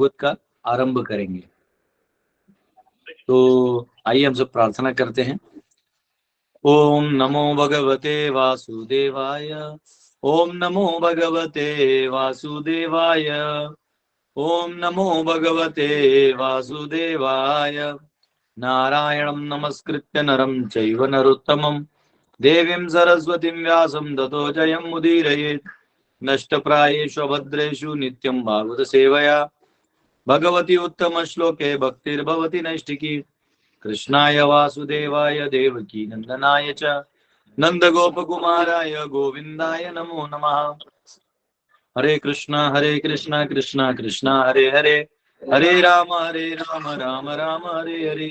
भागवत का आरंभ करेंगे। तो आइए हम सब प्रार्थना करते हैं। ओम नमो भगवते वासुदेवाय। ओम नमो भगवते वासुदेवाय। ओम नमो भगवते वासुदेवाय। नारायणं नमस्कृत्य नरं चैव नरोत्तमं देवीं सरस्वतीं व्यासं ततो जयं मुदीरयेत्। नष्टप्रायेषु भद्रेषु नित्यं भागवत सेवया भगवती उत्तम श्लोके भक्तिर्भवति नैष्टिकी। कृष्णाय वासुदेवाय देवकी नंदनाय च नंदगोपकुमाराय गोविंदाय नमो नमः। हरे कृष्णा कृष्णा कृष्णा हरे हरे, हरे राम राम राम हरे हरे।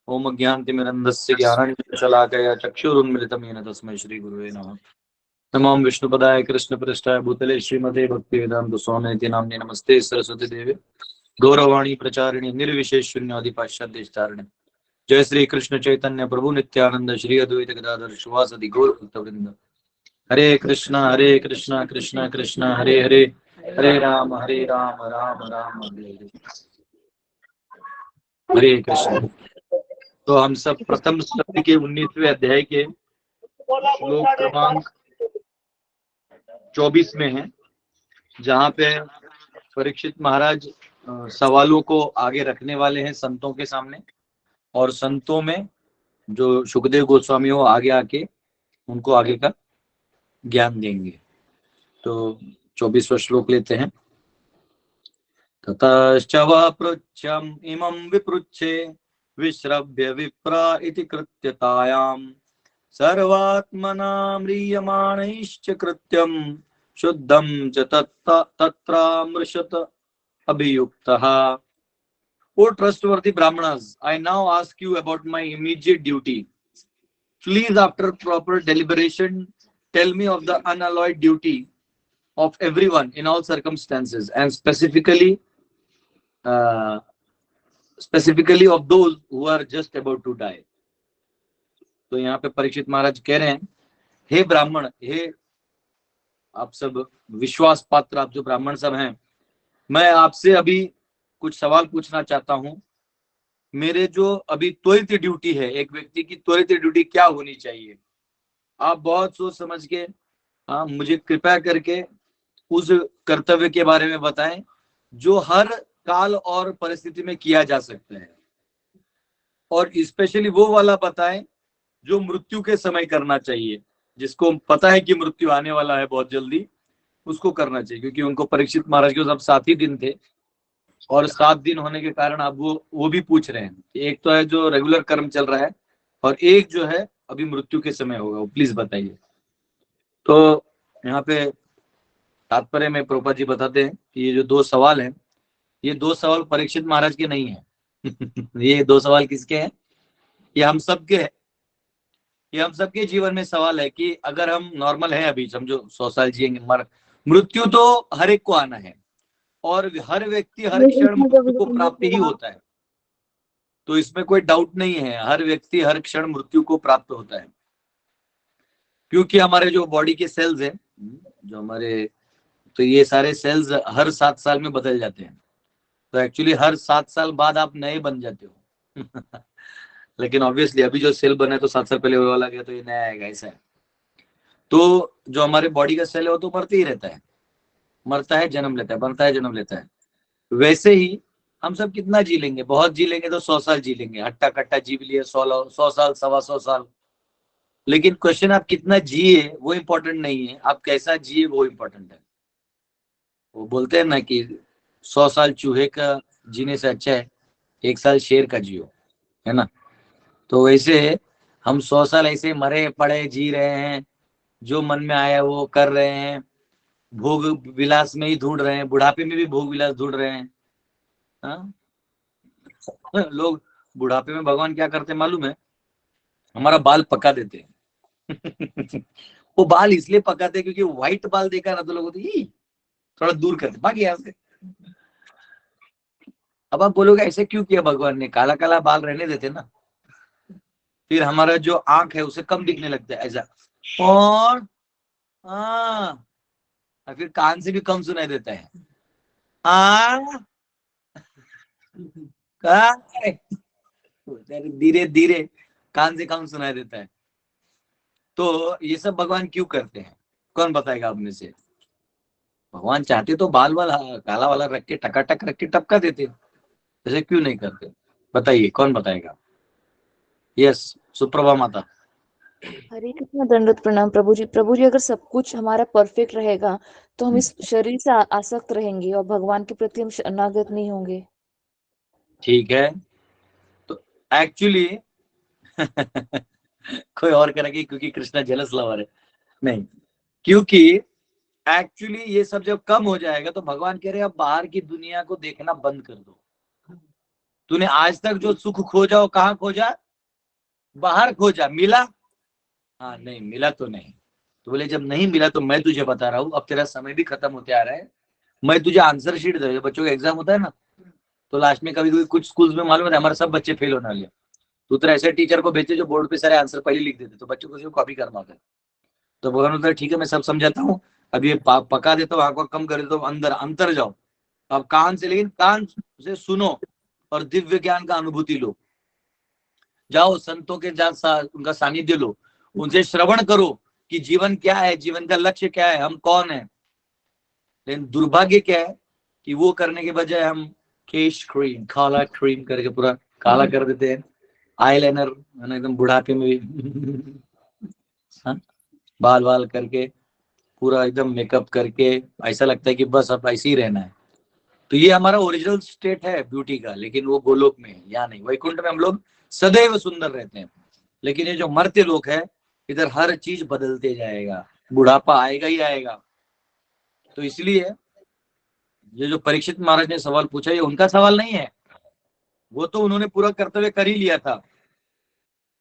ओम ज्ञानतिमिरन्धस्य ज्ञानाञ्जनशलाकया चक्षुरुन्मिलितं येन तस्मै श्रीगुरुवे नमः। नमो विष्णुपदाय कृष्णपृष्ठाय भूतले श्रीमते भक्तिवेदांत स्वामिनिति नाम्ने नमस्ते सरस्वती देवे गौरवाणी प्रचारिणी निर्विशेष शून्यादि पाश्चात्य। जय श्री कृष्ण चैतन्य प्रभु नित्यानंद श्री अद्वैत गदाधर शिवासदि गौर भक्तवृंद। हरे कृष्णा कृष्णा कृष्णा हरे हरे, हरे राम राम राम हरे हरे। हरे कृष्ण। तो हम सब प्रथम स्कंद के 19वें अध्याय के श्लोक क्रमांक 24 में है, जहाँ पे परीक्षित महाराज सवालों को आगे रखने वाले हैं संतों के सामने, और संतों में जो सुखदेव गोस्वामी हो आगे आके उनको आगे का ज्ञान देंगे। तो 24वां श्लोक लेते हैं। ततश्च वा पृच्छ्यम् इमं विपृच्छे विश्रव्य विप्रा इति कृत्यतायां सर्वात्मना म्रियमाणैश्च कृत्यं शुद्धं च तत्रामृषत अभियुक्तः। O trustworthy Brahmanas, I now ask you about my immediate duty. Please, after proper deliberation, tell me of the unalloyed duty of everyone in all circumstances, and specifically of those who are just about to die. तो यहाँ पे परीक्षित महाराज कह रहे हैं, हे ब्राह्मण, हे आप सब विश्वास पात्र, आप जो ब्राह्मण सब हैं, मैं आपसे अभी कुछ सवाल पूछना चाहता हूँ। मेरे जो अभी त्वरित ड्यूटी है, एक व्यक्ति की त्वरित ड्यूटी क्या होनी चाहिए, आप बहुत सोच समझ के मुझे कृपया करके उस कर्तव्य के बारे में बताएं जो हर काल और परिस्थिति में किया जा सकता है, और स्पेशली वो वाला बताएं जो मृत्यु के समय करना चाहिए, जिसको पता है कि मृत्यु आने वाला है बहुत जल्दी, उसको करना चाहिए। क्योंकि उनको परीक्षित महाराज के सब 7 ही दिन थे, और 7 दिन होने के कारण अब वो भी पूछ रहे हैं, एक तो है जो रेगुलर कर्म चल रहा है, और एक जो है अभी मृत्यु के समय होगा, वो प्लीज बताइए। तो यहाँ पे तात्पर्य में प्रभुपाद जी बताते हैं कि ये जो 2 सवाल हैं, ये 2 सवाल परीक्षित महाराज के नहीं है। ये 2 सवाल किसके हैं? ये हम सबके हैं। ये हम सबके जीवन में सवाल है कि अगर हम नॉर्मल है, अभी समझो 100 साल जिएंगे, मृत्यु तो हर एक को आना है, और हर व्यक्ति हर क्षण मृत्यु को प्राप्त ही होता है। तो इसमें कोई डाउट नहीं है, हर व्यक्ति हर क्षण मृत्यु को प्राप्त होता है। क्योंकि हमारे जो बॉडी के सेल्स हैं, जो हमारे, तो ये सारे सेल्स हर 7 साल में बदल जाते हैं। तो एक्चुअली हर 7 साल बाद आप नए बन जाते हो। लेकिन ऑब्वियसली अभी जो सेल बना है तो 7 साल पहले वो वाला गया, तो ये नया आएगा, ऐसा है। तो जो हमारे बॉडी का सेल है वो तो मरते ही रहता है, मरता है जन्म लेता है, मरता है जन्म लेता है। वैसे ही हम सब कितना जी लेंगे? बहुत जी लेंगे तो 100 साल जी लेंगे, हट्टा कट्टा जी लिए 100 साल, 125 साल। लेकिन क्वेश्चन आप कितना जिए वो इम्पोर्टेंट नहीं है, आप कैसा जिए वो इम्पोर्टेंट है। वो बोलते हैं ना कि 100 साल चूहे का जीने से अच्छा है 1 साल शेर का जियो, है ना। तो वैसे हम 100 साल ऐसे मरे पड़े जी रहे हैं, जो मन में आया वो कर रहे हैं, भोग विलास में ही ढूंढ रहे हैं, बुढ़ापे में भी भोग विलास ढूंढ रहे हैं। हाँ? लोग बुढ़ापे में भगवान क्या करते हैं मालूम है? हमारा बाल पका देते हैं। वो बाल इसलिए पकाते हैं क्योंकि व्हाइट बाल देखा ना तो लोग थोड़ा दूर करते, भाग यहाँ से। अब आप बोलोगे ऐसे क्यों किया भगवान ने? काला काला बाल रहने देते ना, फिर हमारा जो आंख है उसे कम दिखने लगता है ऐसा, और हाँ, फिर कान से भी कम सुनाई देता है। धीरे धीरे कान से कान सुनाई देता है। तो ये सब भगवान क्यों करते हैं, कौन बताएगा आप में से? भगवान चाहते तो बाल वाला काला वाला रख के टकाटक रख के टपका देते, ऐसे क्यों नहीं करते? बताइए, कौन बताएगा? यस, सुप्रभा माता। हरे कृष्णा, दंडवत प्रणाम प्रभु जी। प्रभु जी, अगर सब कुछ हमारा परफेक्ट रहेगा तो हम इस शरीर से आसक्त रहेंगे और भगवान के प्रति हम शरणागत नहीं होंगे। ठीक है, तो एक्चुअली कोई और करेगी क्योंकि कृष्णा जेलस लवर है, नहीं, क्योंकि एक्चुअली ये सब जब कम हो जाएगा तो भगवान कह रहे हैं अब बाहर की दुनिया को देखना बंद कर दो। तूने आज तक जो सुख खोजा वो कहाँ खोजा? बाहर खोजा। मिला? हाँ, नहीं मिला तो नहीं। तो बोले जब नहीं मिला तो मैं तुझे बता रहा हूँ, अब तेरा समय भी खत्म होते आ रहा है, मैं तुझे आंसर शीट दे, बच्चों का एग्जाम होता है ना, तो लास्ट में कभी कभी कुछ स्कूल्स में मालूम है हमारे सब बच्चे फेल होने वाले, तो तेरा ऐसे टीचर को भेजे जो बोर्ड पे सारे आंसर पहले लिख देते, तो बच्चों को कॉपी करना होता है। तो भगवान होता है ठीक है मैं सब समझाता हूँ, अब ये पका देता हूँ, आंखों कम कर देता हूँ, अंदर अंतर जाओ अब कान से, लेकिन कान से सुनो और दिव्य ज्ञान का अनुभूति लो। जाओ संतों के उनका सानिध्य लो, उनसे श्रवण करो कि जीवन क्या है, जीवन का लक्ष्य क्या है, हम कौन है। लेकिन दुर्भाग्य क्या है कि वो करने के बजाय हम केश क्रीम, काला क्रीम करके पूरा काला कर देते हैं, आईलाइनर है ना एकदम बुढ़ापे में भी हाँ? बाल बाल करके पूरा एकदम मेकअप करके ऐसा लगता है कि बस अब ऐसे ही रहना है। तो ये हमारा ओरिजिनल स्टेट है ब्यूटी का, लेकिन वो गोलोक में है, या नहीं। वैकुंठ में हम लोग सदैव सुंदर रहते हैं, लेकिन ये जो मरते लोग हैं इधर हर चीज बदलते जाएगा, बुढ़ापा आएगा ही आएगा। तो इसलिए ये जो परीक्षित महाराज ने सवाल पूछा ये उनका सवाल नहीं है, वो तो उन्होंने पूरा कर्तव्य कर ही लिया था,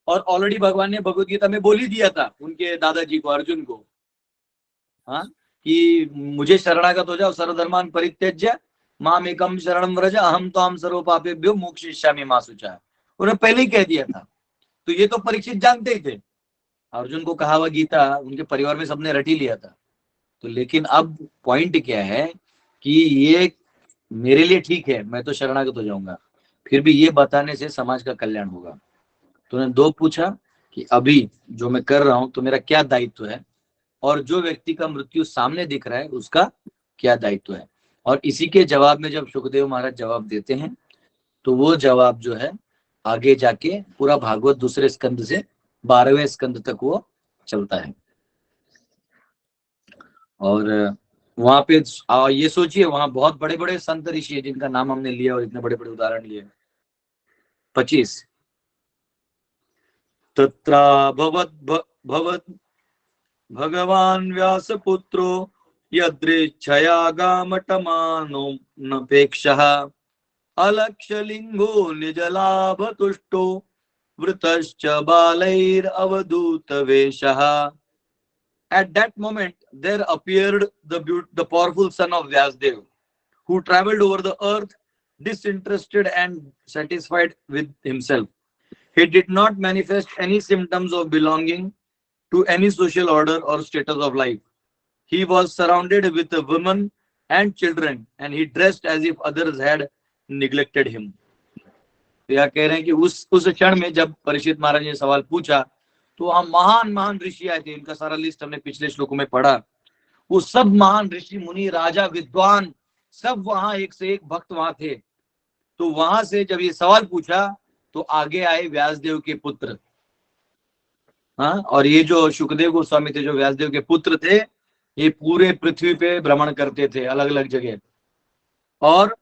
और ऑलरेडी भगवान ने भगवत गीता में बोल ही दिया था उनके दादाजी को, अर्जुन को, हाँ, कि मुझे शरणागत हो जाओ, सर्वधर्मान परित्यज्य माम एकम शरणम व्रज अहम त्वाम सर्व पापेभ्यो मोक्षयिष्यामि मा शुचः। उन्होंने पहले ही कह दिया था। तो ये तो परीक्षित जानते ही थे, अर्जुन को कहा हुआ गीता उनके परिवार में सबने रट ही लिया था। तो लेकिन अब पॉइंट क्या है कि ये मेरे लिए ठीक है, मैं तो शरणागत हो जाऊंगा, फिर भी ये बताने से समाज का कल्याण होगा। तो उन्होंने दो पूछा कि अभी जो मैं कर रहा हूं तो मेरा क्या दायित्व है, और जो व्यक्ति का मृत्यु सामने दिख रहा है उसका क्या दायित्व है। और इसी के जवाब में जब सुखदेव महाराज जवाब देते हैं तो वो जवाब जो है आगे जाके पूरा भागवत दूसरे स्कंद से 12वें स्कंद तक वो चलता है। और वहां पे ये सोचिए वहां बहुत बड़े बड़े संत ऋषि है जिनका नाम हमने लिया और इतने बड़े बड़े उदाहरण लिए, 25। तत्रा भवत भगवान व्यासपुत्रो यदृच्छया गामटमानोऽनपेक्षः अलक्षलिंगो निजलाभतुष्टो वृतश्च बालैरवधूतवेषः। At that moment there appeared the powerful son of Vyasdev, who traveled over the earth disinterested and satisfied with himself. He did not manifest any symptoms of belonging to any social order or status of life. He was surrounded with women and children, and he dressed as if others had neglected him. तो यह कह रहे हैं कि उस क्षण में जब परीक्षित महाराज ने सवाल पूछा तो वहां महान महान ऋषि आए थे, इनका सारा लिस्ट हमने पिछले श्लोकों में पढ़ा। वो सब महान ऋषि मुनि राजा विद्वान सब वहां एक से एक भक्त वहां थे। तो वहां से जब ये सवाल पूछा तो आगे आए व्यासदेव के पुत्र, हाँ, और ये जो शुकदेव गोस्वामी थे जो व्यासदेव के पुत्र थे, ये पूरे पृथ्वी पे भ्रमण करते थे अलग अलग जगह, और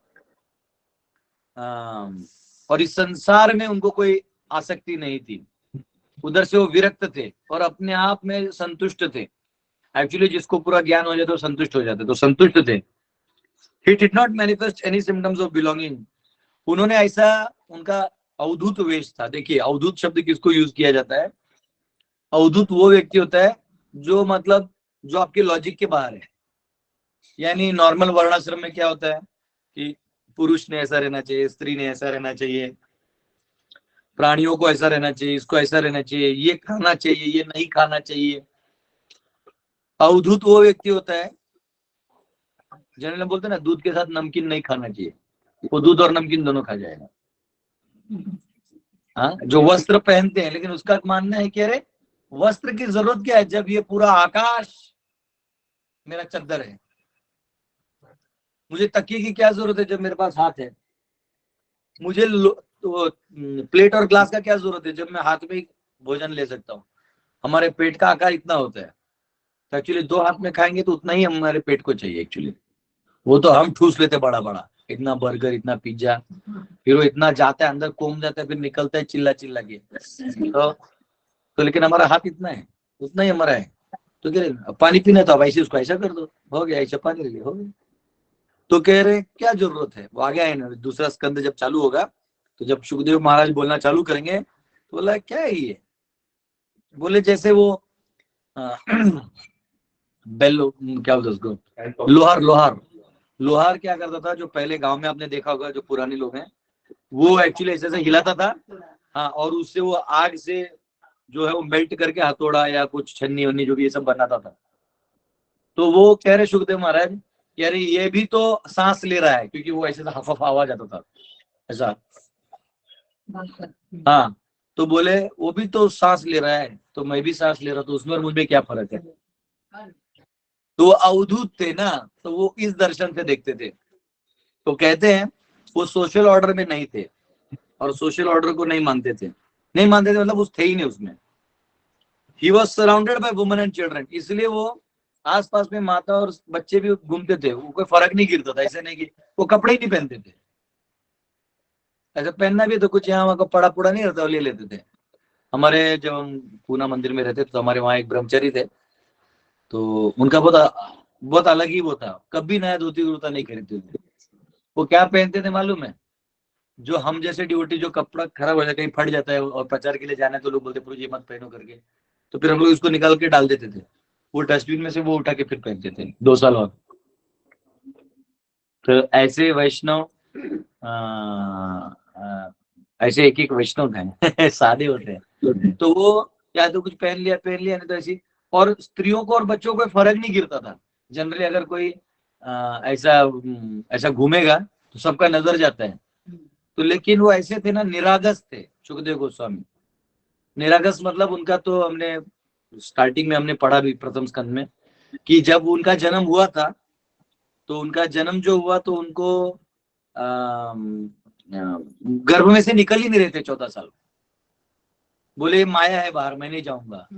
और इस संसार में उनको कोई आसक्ति नहीं थी, उधर से वो विरक्त थे और अपने आप में संतुष्ट थे। एक्चुअली जिसको पूरा ज्ञान हो जाए तो संतुष्ट हो जाते, तो संतुष्ट थे। He did not manifest any symptoms of belonging. उन्होंने ऐसा, उनका अवधूत वेश था। देखिए अवधूत शब्द किसको यूज किया जाता है? अवधूत वो व्यक्ति होता है जो मतलब जो आपके लॉजिक के बाहर है। यानी नॉर्मल वर्णाश्रम में क्या होता है कि पुरुष ने ऐसा रहना चाहिए, स्त्री ने ऐसा रहना चाहिए, प्राणियों को ऐसा रहना चाहिए, इसको ऐसा रहना चाहिए, ये खाना चाहिए, ये नहीं खाना चाहिए। अवधूत वो व्यक्ति होता है, जनरल बोलते हैं ना दूध के साथ नमकीन नहीं खाना चाहिए, वो दूध और नमकीन दोनों खा जाएगा। हाँ, जो वस्त्र पहनते हैं, लेकिन उसका मानना है कि अरे वस्त्र की जरूरत क्या है जब ये पूरा आकाश मेरा चद्दर है। मुझे तकिए की क्या जरूरत है जब मेरे पास हाथ है। मुझे तो प्लेट और ग्लास का क्या जरूरत है जब मैं हाथ में भोजन ले सकता हूँ। हमारे पेट का आकार इतना होता है, तो एक्चुअली 2 हाथ में खाएंगे तो उतना ही हमारे पेट को चाहिए एक्चुअली। वो तो हम ठूस लेते बड़ा बड़ा, इतना बर्गर, इतना पिज्जा, फिर वो इतना जाता है अंदर, कोम जाता है, फिर निकलता है चिल्ला चिल्ला के। तो लेकिन हमारा हाथ इतना है, उतना ही हमारा है। तो कह रहे पानी पीना तो अब ऐसे उसको ऐसा कर दो, हो गया, ऐसा पानी ले हो गया। तो कह रहे क्या जरूरत है। वो आ गया है ना, दूसरा स्कंद जब चालू होगा, तो जब सुखदेव महाराज बोलना चालू करेंगे तो बोला क्या है ये। बोले जैसे वो बेल्लो, क्या बोलते उसको, लोहार। लोहार क्या करता था, जो पहले गांव में आपने देखा होगा, जो पुराने लोग हैं, वो एक्चुअली ऐसे ऐसे हिलाता था। हाँ, और उससे वो आग से जो है वो मेल्ट करके हथौड़ा या कुछ छन्नी वन्नी जो भी ये सब बनाता था। तो वो कह रहे सुखदेव महाराज, यार ये भी तो सांस ले रहा है, क्योंकि वो ऐसे हफ आवाज आता था ऐसा। हाँ, तो बोले वो भी तो सांस ले रहा है, तो मैं भी सांस ले रहा, तो उसमें और मुझमें क्या फर्क है। तो अवधूत थे ना, तो वो इस दर्शन से देखते थे। तो कहते हैं वो सोशल ऑर्डर में नहीं थे, और सोशल ऑर्डर को नहीं मानते थे। नहीं मानते थे मतलब उस थे ही नहीं उसमें। He was surrounded by women and children, इसलिए वो आसपास में माता और बच्चे भी घूमते थे, वो कोई फर्क नहीं गिरता था। ऐसे नहीं कि वो कपड़े ही नहीं पहनते थे, ऐसा पहनना भी तो कुछ यहाँ वहाँ का पड़ा पुड़ा नहीं रहता, वो ले लेते थे। हमारे जब हम पूना मंदिर में रहते तो हमारे वहाँ एक ब्रह्मचारी थे, तो उनका बहुत अलग ही वो था, कभी नया धोती कुर्ता नहीं खरीदते थे। वो क्या पहनते थे मालूम है, जो हम जैसे ड्यूटी, जो कपड़ा खराब हो जाता है, कहीं फट जाता है और प्रचार के लिए जाना है, तो लोग बोलते प्रभु ये मत पहनो करके, तो फिर हम लोग इसको निकाल के डाल देते थे। वो डस्टबिन में से वो उठा के फिर पहनते थे 2 साल और। तो ऐसे वैष्णव ऐसे एक एक वैष्णव थे सादे होते हैं। तो वो या तो कुछ पहन लिया नहीं तो ऐसी। और स्त्रियों को और बच्चों को फर्क नहीं गिरता था। जनरली अगर कोई ऐसा ऐसा घूमेगा तो सबका नजर जाता है। तो लेकिन वो ऐसे थे ना, निरागस थे सुखदेव गोस्वामी। निरागस मतलब उनका तो हमने स्टार्टिंग में हमने पढ़ा भी प्रथम स्कंद में, कि जब उनका जन्म हुआ था, तो उनका जन्म जो हुआ तो उनको गर्भ में से निकल ही नहीं रहे थे 14 साल। बोले माया है बाहर, मैं नहीं जाऊंगा।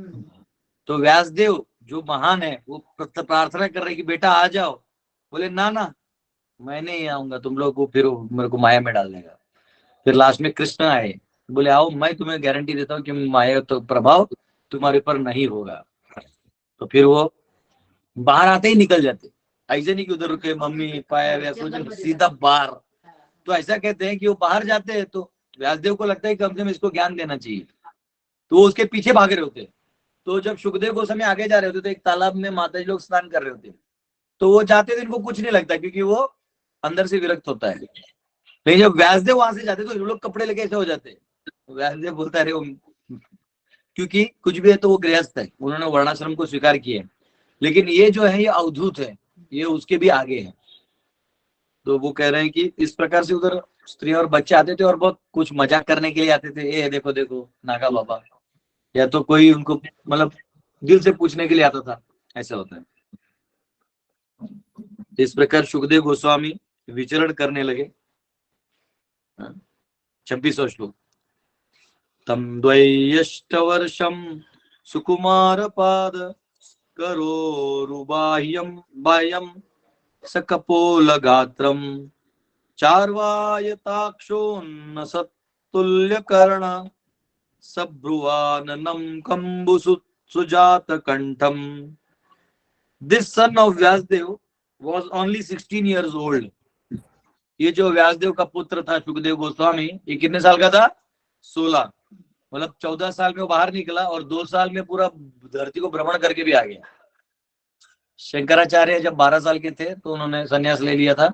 तो व्यासदेव जो महान है वो प्रार्थना कर रहे कि बेटा आ जाओ। बोले ना ना, मैं नहीं आऊंगा, तुम लोग को फिर मेरे को माया में डाल देगा। फिर लास्ट में कृष्ण आए, बोले आओ, मैं तुम्हें गारंटी देता हूँ कि माया तो प्रभाव तुम्हारे पर नहीं होगा। तो फिर वो बाहर आते ही निकल जाते, ऐसे नहीं कि उधर रुके मम्मी पाया या कुछ, सीधा बाहर। तो ऐसा कहते हैं कि वो बाहर जाते हैं तो व्यासदेव को लगता है कि कम से कम इसको ज्ञान देना चाहिए, तो वो उसके पीछे भाग रहे होते। तो जब सुखदेव गोस्वामी आगे जा रहे होते तो एक तालाब में माता जी लोग स्नान कर रहे होते, तो वो जाते थे, इनको कुछ नहीं लगता क्योंकि वो अंदर से विरक्त होता है। लेकिन जब व्यासदेव वहां से जाते तो लोग कपड़े लेके ऐसे हो जाते। व्यासदेव बोलता है क्योंकि कुछ भी है तो वो गृहस्थ है, उन्होंने वर्णाश्रम को स्वीकार किया है। लेकिन ये जो है ये अवधूत है, ये उसके भी आगे है। तो वो कह रहे हैं कि इस प्रकार से उधर स्त्री और बच्चे आते थे और बहुत कुछ मजाक करने के लिए आते थे, ए देखो देखो नागा बाबा, या तो कोई उनको मतलब दिल से पूछने के लिए आता था, ऐसा होता है। इस प्रकार सुखदेव गोस्वामी विचरण करने लगे। 26वां श्लोक। तम द्वैष्टवर्षम सुकुमार पाद करोरुबाह्यम बाह्यम सकपोल गात्रम चार्वायताक्षोन्न सत्तुल्यकर्ण सब्रुवाननम कंबुसु सुजात कंठम। This son of Vyasadeva was only 16 years old। ये जो व्यासदेव का पुत्र था सुखदेव गोस्वामी, ये कितने साल का था? 16। मतलब 14 साल में वो बाहर निकला और 2 साल में पूरा धरती को भ्रमण करके भी आ गया। शंकराचार्य जब 12 साल के थे तो उन्होंने संन्यास ले लिया था,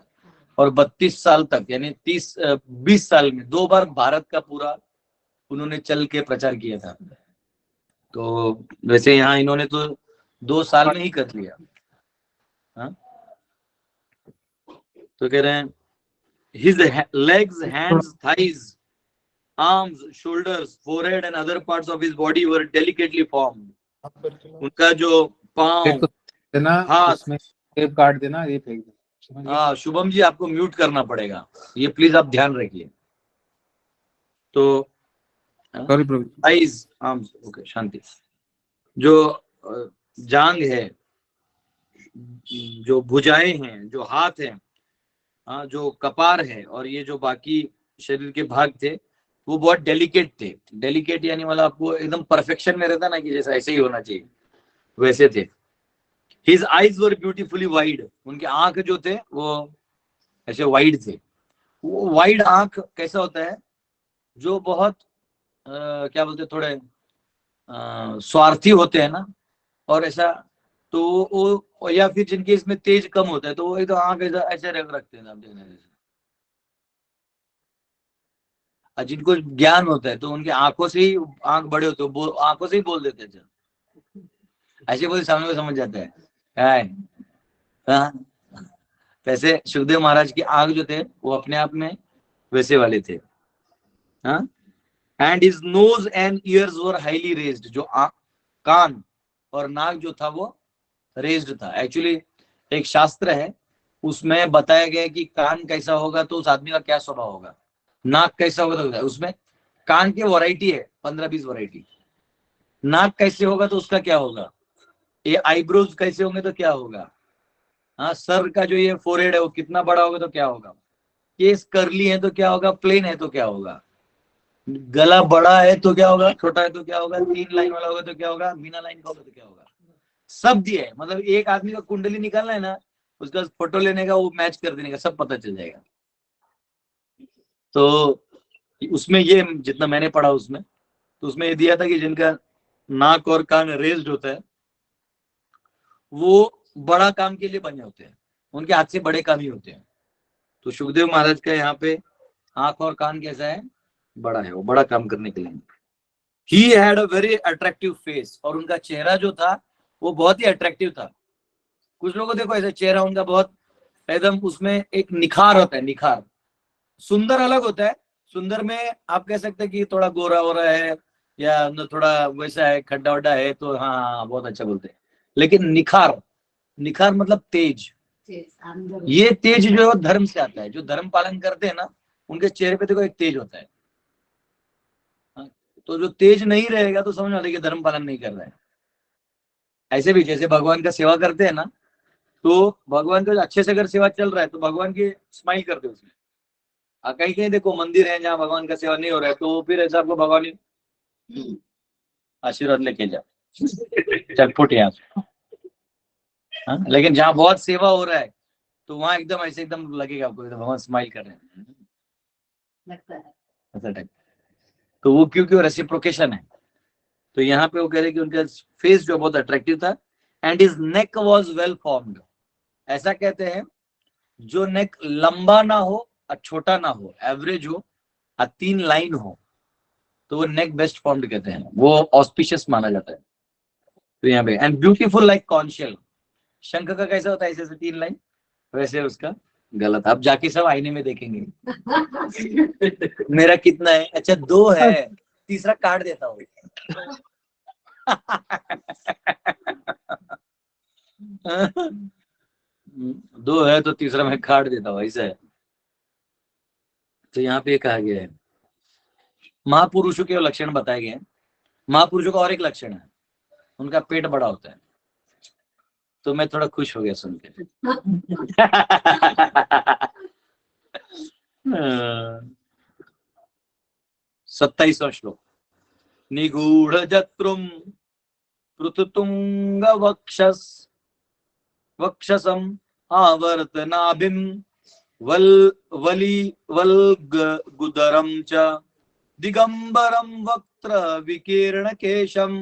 और 32 साल तक यानी 20 साल में 2 बार भारत का पूरा उन्होंने चल के प्रचार किया था। तो वैसे यहाँ इन्होंने तो 2 साल में ही कर लिया। हाँ? तो कह रहे हैं His legs, hands, thighs, arms, shoulders, forehead and other parts of his body were delicately formed. उनका जो पांव, हाथ, उसमें टेप काट देना, ये फेंक दे। हाँ शुभम जी आपको म्यूट करना पड़ेगा, ये प्लीज आप ध्यान रखिए। तो सॉरी प्रभु। आइज, आर्म्स, ओके, शांति। जो जांग है, जो भुजाएं हैं, जो हाथ हैं, हाँ, जो कपार है, और ये जो बाकी शरीर के भाग थे वो बहुत डेलिकेट थे। डेलिकेट यानी मतलब आपको एकदम परफेक्शन में रहता ना कि जैसा ऐसे ही होना चाहिए, वैसे थे। His eyes were beautifully wide. उनके आंख जो थे वो ऐसे वाइड थे। वो वाइड आंख कैसा होता है, जो बहुत क्या बोलते हैं, थोड़े स्वार्थी होते हैं ना, और ऐसा, तो वो, या फिर जिनके इसमें तेज कम होता है, तो वो एकदम आंख ऐसा ऐसे रखते हैं, आप देखने जैसे। और जिनको ज्ञान होता है तो उनकी आंखों से ही आंख बड़े होते हैं, आंखों से ही बोल देते हैं, ऐसे बोल सामने में समझ जाता है। हाँ, वैसे सुखदेव महाराज की आंख जो थे वो अपने आप में वैसे वाले थे। हाँ, and his nose and years were highly raised. जो कान और नाक जो था वो रेज्ड था। एक्चुअली एक शास्त्र है, उसमें बताया गया कि कान कैसा होगा तो उस आदमी का क्या स्वभाव होगा, नाक कैसा होगा तो उसमें कान की वैरायटी है 15-20 वैरायटी। नाक कैसे होगा तो उसका क्या होगा, ये आईब्रोज कैसे होंगे तो क्या होगा, हाँ, सर का जो ये फोरहेड है वो कितना बड़ा होगा तो क्या होगा, केस कर्ली है तो क्या होगा, प्लेन है तो क्या होगा, गला बड़ा है तो क्या होगा, छोटा है तो क्या होगा, 3 लाइन वाला होगा तो क्या होगा, बिना लाइन का होगा तो क्या होगा, सब दिया है। मतलब एक आदमी का कुंडली निकालना है ना, उसका फोटो लेने का, वो मैच कर देने का, सब पता चल जाएगा। तो उसमें ये जितना मैंने पढ़ा उसमें, तो उसमें ये दिया था कि जिनका नाक और कान रेज्ड होता है वो बड़ा काम के लिए बने होते हैं, उनके हाथ से बड़े काम ही होते हैं। तो सुखदेव महाराज का यहाँ पे आंख और कान कैसा है, बड़ा है, वो बड़ा काम करने के लिए। He had a very attractive face, और उनका चेहरा जो था वो बहुत ही अट्रैक्टिव था। कुछ लोगों को देखो ऐसे चेहरा उनका बहुत एकदम, उसमें एक निखार होता है, निखार। सुंदर अलग होता है, सुंदर में आप कह सकते हैं कि थोड़ा गोरा हो रहा है या थोड़ा वैसा है, खड्डा वड्डा है तो हाँ बहुत अच्छा बोलते हैं। लेकिन निखार, निखार मतलब तेज। ये तेज जो धर्म से आता है, जो धर्म पालन करते हैं ना उनके चेहरे पे देखो एक तेज होता है। तो जो तेज नहीं रहेगा तो समझ आता है कि धर्म पालन नहीं कर रहा है। ऐसे भी जैसे भगवान का सेवा करते हैं ना, तो भगवान का अच्छे से अगर सेवा चल रहा है तो भगवान की स्माइल करते हैं उसमें। कहीं कहीं देखो मंदिर है जहाँ भगवान का सेवा नहीं हो रहा है, तो फिर ऐसा आपको भगवान आशीर्वाद लेके जा, चल फुट यहाँ। लेकिन जहाँ बहुत सेवा हो रहा है तो वहां एकदम ऐसे एकदम लगेगा आपको भगवान स्माइल कर रहे हैं, ऐसा टाइप। तो वो क्योंकि रेसिप्रोकेशन है। तो यहाँ पे वो कह रहे कि उनका फेस जो बहुत अट्रैक्टिव था, and his neck was well formed. ऐसा कहते हैं जो नेक लंबा ना हो और छोटा ना हो, एवरेज हो और 3 लाइन हो, तो वो नेक बेस्ट फॉर्म्ड कहते हैं, वो ऑस्पिशियस माना जाता है। तो यहाँ पे एंड ब्यूटीफुल लाइक कॉन्शियल। शंख का कैसा होता है, ऐसे 3 लाइन, वैसे उसका गलत। आप जाके सब आईने में देखेंगे मेरा कितना है, अच्छा 2 है, तीसरा काट देता हूँ दो है तो तीसरा मैं काट देता हूँ, ऐसा है। तो यहाँ पे कहा गया है महापुरुषों के लक्षण बताए गए हैं। महापुरुषों का और एक लक्षण है, उनका पेट बड़ा होता है। तो मैं थोड़ा खुश हो गया सुन के 27वां श्लोक। निगूढ़ जत्रुम पृथुतुंग वक्षसम आवर्तनाभिम वल्गुदरम च दिगंबरम वक्त्र विकीर्ण केशम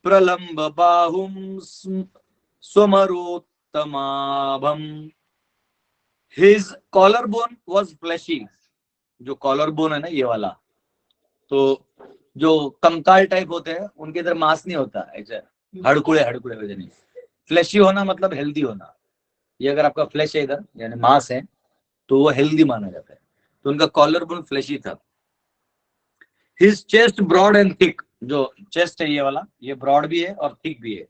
प्रलंब बाहुम स्वमरोत्तमाभम। His collar bone was flashy. जो कॉलर बोन है ना ये वाला, तो जो कंकाल टाइप होते हैं उनके इधर मांस नहीं होता, ऐसे हड़कुड़े हड़कुड़े वजह नहीं। फ्लैशी होना मतलब हेल्दी होना। ये अगर आपका फ्लैश है इधर यानी मांस है, तो वो हेल्दी माना जाता है। तो उनका कॉलर बोन फ्लैशी था। His chest broad and thick, जो चेस्ट है ये वाला, ये ब्रॉड भी है और थिक भी है।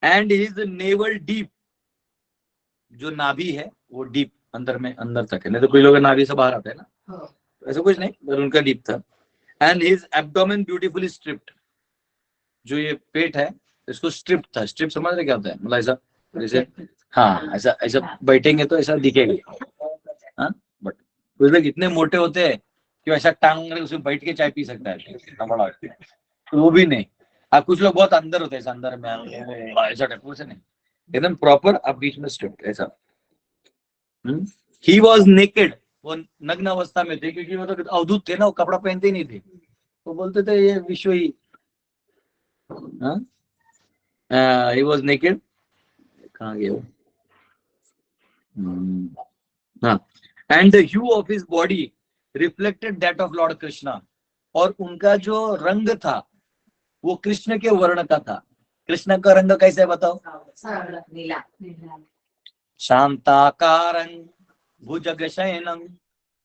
एंड हिज नेवल डीप, जो नाभि है वो डीप अंदर में अंदर तक है, नहीं तो कोई लोग नाभि से बाहर आता है ना, ऐसा कुछ नहीं, पर उनका डीप था। And his abdomen beautifully striped, जो ये पेट है इसको स्ट्रिप था। स्ट्रिप समझ रहे क्या होता है? मतलब ऐसा जैसे, हाँ ऐसा ऐसा बैठेंगे तो ऐसा दिखेगा, हाँ। बट कुछ लोग इतने मोटे होते हैं कि ऐसा टांग उसमें बैठ के चाय पी सकता है, इतना बड़ा होता है। तो वो भी नहीं। आप कुछ लोग बहुत अंदर होते हैं, ऐसा अंदर में ऐसा टाइप से नहीं, एकदम प्रॉपर आप बीच में स्ट्रिप्ड ऐसा। ही वॉज नेकेड, वो नग्न अवस्था में थे, क्योंकि वो तो अवधूत थे ना, वो कपड़ा पहनते ही नहीं थे। वो बोलते थे ये विश्व ही, he was naked। कहाँ गया वो? हाँ। And the hue of his body reflected that of Lord Krishna, और उनका जो रंग था वो कृष्ण के वर्ण का था। कृष्ण का रंग कैसे है बताओ? नीला। शांताकारं भुजगशयनं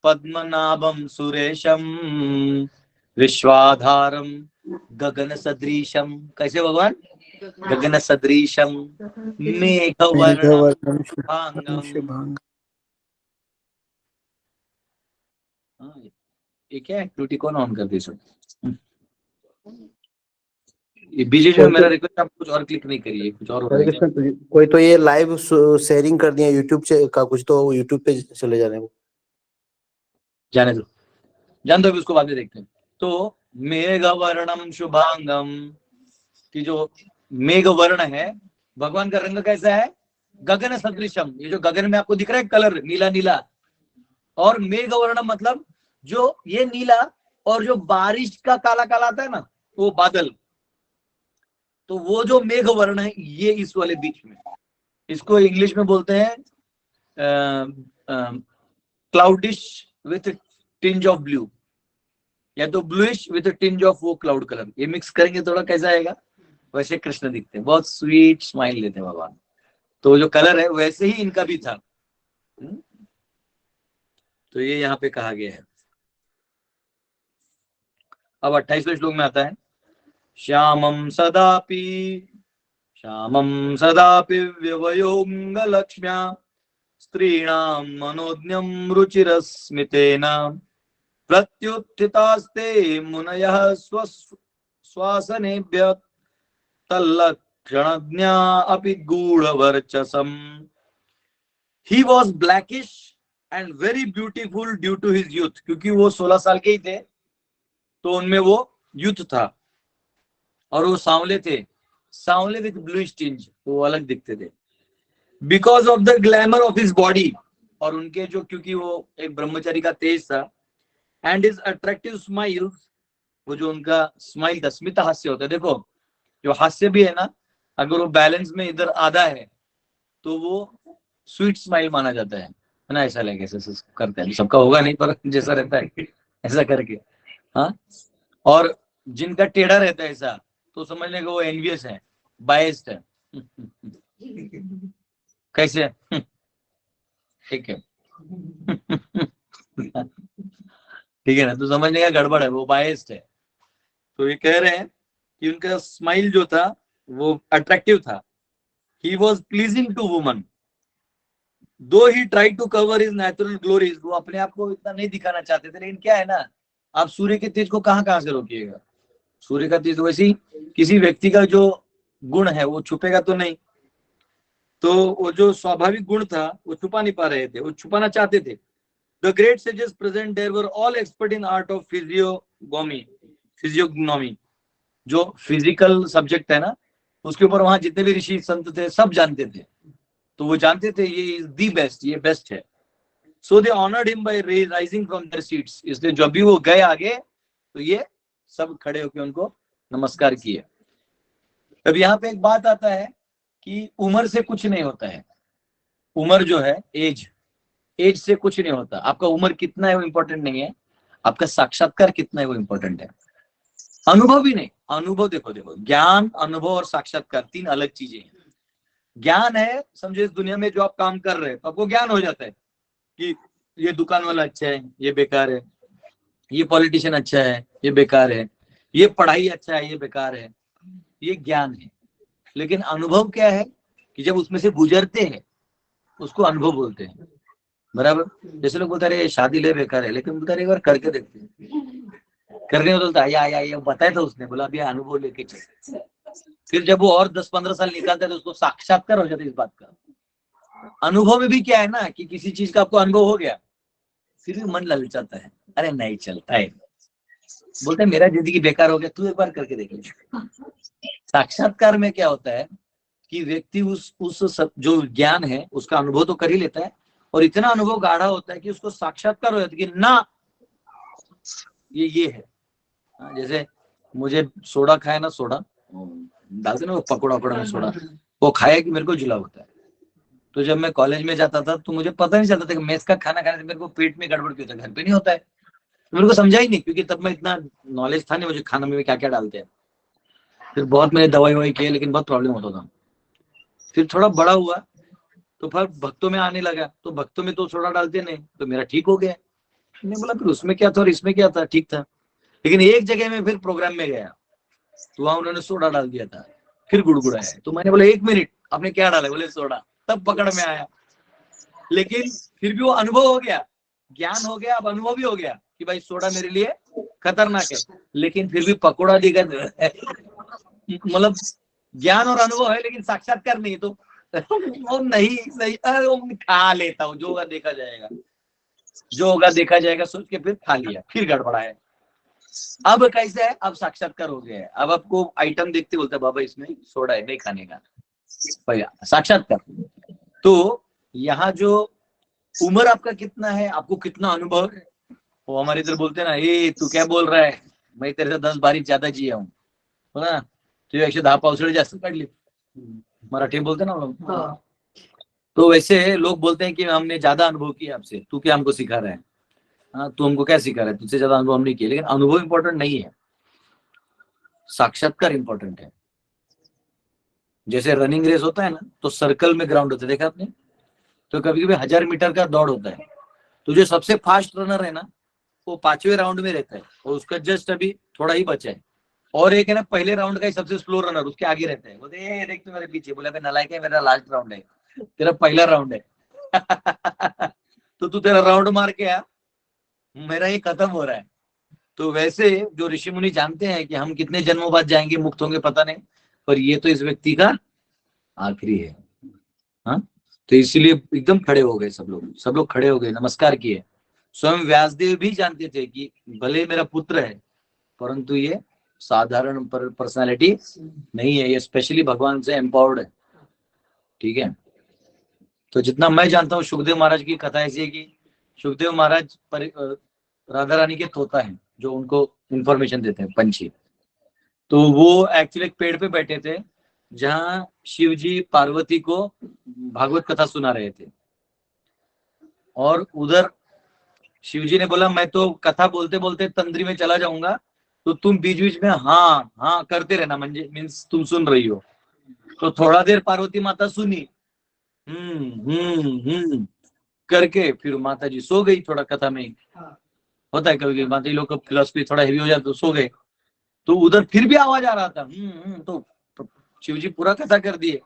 पद्मनाभं सुरेशं विश्वाधारं गगन सदृशम। कैसे भगवान? गगन सदृशम मेघवर्णं शुभांगं। ये क्या एक्टिविटी कौन ऑन कर दी? बीजेपी में मेरा रिक्वेस्ट, आप कुछ और क्लिक नहीं करिए, कुछ और हो रहा है। कोई तो ये लाइव शेयरिंग कर दिया यूट्यूब से का, कुछ तो यूट्यूब पे चले जा रहे हैं। जाने दो, जान दो, उसको बाद में देखते हैं। तो मेघवर्णम शुभांगम की जो मेघ वर्ण है, भगवान का रंग कैसा है? गगन सदृशम। ये जो गगन में आपको दिख रहा है कलर नीला नीला, और मेघ वर्ण मतलब जो ये नीला और जो बारिश का काला काला आता है ना, वो बादल। तो वो जो मेघ वर्ण है ये इस वाले बीच में, इसको इंग्लिश में बोलते हैं क्लाउडिश विथ टिंज ऑफ ब्लू, या तो ब्लूइश विथ टिंज ऑफ वो क्लाउड कलर। ये मिक्स करेंगे थोड़ा कैसा आएगा? वैसे कृष्ण दिखते हैं, बहुत स्वीट स्माइल देते हैं भगवान। तो जो कलर है वैसे ही इनका भी था। तो ये यहाँ पे कहा गया है। अब 28वें श्लोक में आता है, श्यामं सदापि व्यवयोंग लक्ष्म्या स्त्रीणां मनोज्ञं रुचिरस्मितेन प्रत्युत्थितास्ते मुनयः श्वासनेभ्यः तल्लक्षणज्ञा अपि गूढ़वर्चसम्। He was blackish and very beautiful due to his youth, क्योंकि वो 16 साल के ही थे तो उनमें वो यूथ था, और वो सांवले थे, सांवले विथ ब्लूइश टिंज, वो अलग दिखते थे। Because of the glamour of his body, और उनके जो, क्योंकि वो एक ब्रह्मचारी का तेज था, एंड हिज अट्रैक्टिव स्माइल, वो जो उनका स्माइल था, स्मित हास्य होता है। देखो जो हास्य भी है ना, अगर वो बैलेंस में इधर आधा है तो वो स्वीट स्माइल माना जाता है ना। ऐसा लगे ऐसा करते हैं, सबका होगा नहीं पर जैसा रहता है ऐसा करके, हाँ। और जिनका टेढ़ा रहता है ऐसा, तो समझ लेंगे वो एनवियस है, बायस्ड है। कैसे? ठीक है ठीक है ना, तो समझने का गड़बड़ है, वो बायस्ड है। तो ये कह रहे हैं कि उनका स्माइल जो था वो अट्रैक्टिव था। He was pleasing to woman though he try to cover his natural glories. वो अपने आप को इतना नहीं दिखाना चाहते थे, लेकिन क्या है ना, आप सूर्य के तेज को कहाँ से रोकिएगा? सूर्य का तेज वैसे ही किसी व्यक्ति का जो गुण है वो छुपेगा तो नहीं। तो वो जो स्वाभाविक गुण था वो छुपा नहीं पा रहे थे, वो छुपाना चाहते थे। The great sages present there were all expert in art of physiognomy, जो फिजिकल सब्जेक्ट है ना, उसके ऊपर वहां जितने भी ऋषि संत थे सब जानते थे। तो वो जानते थे ये इज दी बेस्ट, ये बेस्ट है। So they honoured him by rising from their seats. इसलिए जब भी वो गए आगे तो ये सब खड़े होकर उनको नमस्कार किए। अब यहाँ पे एक बात आता है कि उम्र से कुछ नहीं होता है। उम्र जो है, एज से कुछ नहीं होता। आपका उम्र कितना है वो इंपॉर्टेंट नहीं है, आपका साक्षात्कार कितना है वो इंपॉर्टेंट है। अनुभव भी नहीं, अनुभव देखो ज्ञान, अनुभव और साक्षात्कार तीन अलग चीजें हैं। ज्ञान है, समझो इस दुनिया में जो आप काम कर रहे हैं तो आपको ज्ञान हो जाता है, कि ये दुकान वाला अच्छा है, ये बेकार है, ये पॉलिटिशियन अच्छा है, ये बेकार है, ये पढ़ाई अच्छा है, ये बेकार है, ये ज्ञान है। लेकिन अनुभव क्या है कि जब उसमें से गुजरते हैं उसको अनुभव बोलते हैं, बराबर। जैसे लोग बोलते हैं शादी ले बेकार है, लेकिन बोलते एक बार करके देखते हैं, करने में बोलता या बताया था उसने, बोला अभी अनुभव लेके चल। फिर जब वो और 10-15 साल निकालता है तो उसको साक्षात्कार हो जाता है इस बात का। अनुभव में भी क्या है ना कि किसी चीज का आपको अनुभव हो गया, फिर भी मन ललचाता है, अरे नहीं चलता है, बोलते हैं मेरा जिंदगी बेकार हो गया, तू एक बार करके देख ले। साक्षात्कार में क्या होता है कि व्यक्ति उस जो ज्ञान है उसका अनुभव तो कर ही लेता है, और इतना अनुभव गाढ़ा होता है कि उसको साक्षात्कार हो जाता है कि ना ये है। जैसे मुझे सोडा खाया ना, सोडा डालते ना वो पकौड़ा वकौड़ा में सोडा, वो खाया कि मेरे को जुलाब होता है। तो जब मैं कॉलेज में जाता था तो मुझे पता नहीं चलता था कि मेस का खाना खाने से मेरे को पेट में गड़बड़ क्यों होता है, घर पे नहीं होता है। तो मेरे को समझा ही नहीं, क्योंकि तब मैं इतना नॉलेज था नहीं मुझे खाना में क्या क्या डालते हैं। फिर बहुत मैंने दवाई ववाई किए, लेकिन बहुत प्रॉब्लम होता था। फिर थोड़ा बड़ा हुआ तो फिर भक्तों में आने लगा, तो भक्तों में तो सोडा डालते नहीं, तो मेरा ठीक हो गया। मैंने बोला फिर उसमें क्या था और इसमें क्या था, ठीक था। लेकिन एक जगह में फिर प्रोग्राम में गया तो वहां उन्होंने सोडा डाल दिया था, फिर गुड़गुड़ाया। तो मैंने बोला 1 मिनट आपने क्या डाला, बोले सोडा, तब पकड़ में आया। लेकिन फिर भी वो अनुभव हो गया, ज्ञान हो गया, अब अनुभव भी हो गया कि भाई सोडा मेरे लिए खतरनाक है। लेकिन फिर भी पकौड़ा दिखा, मतलब ज्ञान और अनुभव है लेकिन साक्षात्कार नहीं, तो वो नहीं अरे वो खा लेता हूँ, जो होगा देखा जाएगा, जो होगा देखा जाएगा सोच के फिर खा लिया, फिर गड़बड़ाया। अब कैसे है, अब साक्षात्कार हो गया है, अब आपको आइटम देखते बोलते बाबा इसमें सोडा है, नहीं खाने का, साक्षात्कार। तो यहाँ जो उम्र आपका कितना है, आपको कितना अनुभव है, वो हमारे इधर बोलते हैं ना, ए तू क्या बोल रहा है, मैं तेरे से 10 बारी ज्यादा जिया हूँ ना, तू 110 पावसाळे जास्त काढली, मराठी में बोलते ना लोग। तो वैसे लोग बोलते हैं कि हमने ज्यादा अनुभव किया आपसे, तू क्या हमको सिखा रहा है, हाँ तू हमको क्या सिखा रहा है, तुझसे ज्यादा अनुभव हमने किया। लेकिन अनुभव इंपॉर्टेंट नहीं है, साक्षात्कार इंपॉर्टेंट है। जैसे रनिंग रेस होता है ना, तो सर्कल में ग्राउंड होता है, देखा आपने। तो कभी कभी 1000 मीटर का दौड़ होता है, तो जो सबसे फास्ट रनर है ना वो 5वें राउंड में रहता है, और उसका जस्ट अभी थोड़ा ही बचा है। और एक है ना पहले राउंड का ही सबसे स्लो रनर, उसके आगे रहता है, बोलते देख तू मेरे पीछे, बोला नालायक है, मेरा लास्ट राउंड है, तेरा पहला राउंड है। तो तू तेरा राउंड मार के आ, मेरा ये खत्म हो रहा है। तो वैसे जो ऋषि मुनि जानते हैं कि हम कितने जन्मों बाद जाएंगे, मुक्त होंगे, पता नहीं, पर ये तो इस व्यक्ति का आखिरी है। हाँ, तो इसीलिए एकदम खड़े हो गए सब लोग खड़े हो गए, नमस्कार किए। स्वयं व्यासदेव भी जानते थे कि भले मेरा पुत्र है, परंतु ये साधारण पर्सनालिटी नहीं है, ये स्पेशली भगवान से एम्पावर्ड है। ठीक है, तो जितना मैं जानता हूँ सुखदेव महाराज की कथा ऐसी है कि सुखदेव महाराज राधा रानी के तोता है जो उनको इंफॉर्मेशन देते हैं, पंछी। तो वो एक्चुअली एक पेड़ पे बैठे थे जहां शिव जी पार्वती को भागवत कथा सुना रहे थे, और उधर शिवजी ने बोला मैं तो कथा बोलते बोलते तंद्री में चला जाऊंगा, तो तुम बीच बीच में हाँ हाँ करते रहना, म्हणजे मीन्स तुम सुन रही हो। तो थोड़ा देर पार्वती माता सुनी, करके फिर माता जी सो गई। थोड़ा कथा में होता है कभी माता जी लोग का फिलोसफी थोड़ा हेवी हो जाता तो सो गए। तो उधर फिर भी आवाज आ रहा था, तो शिवजी पूरा कथा कर दिए,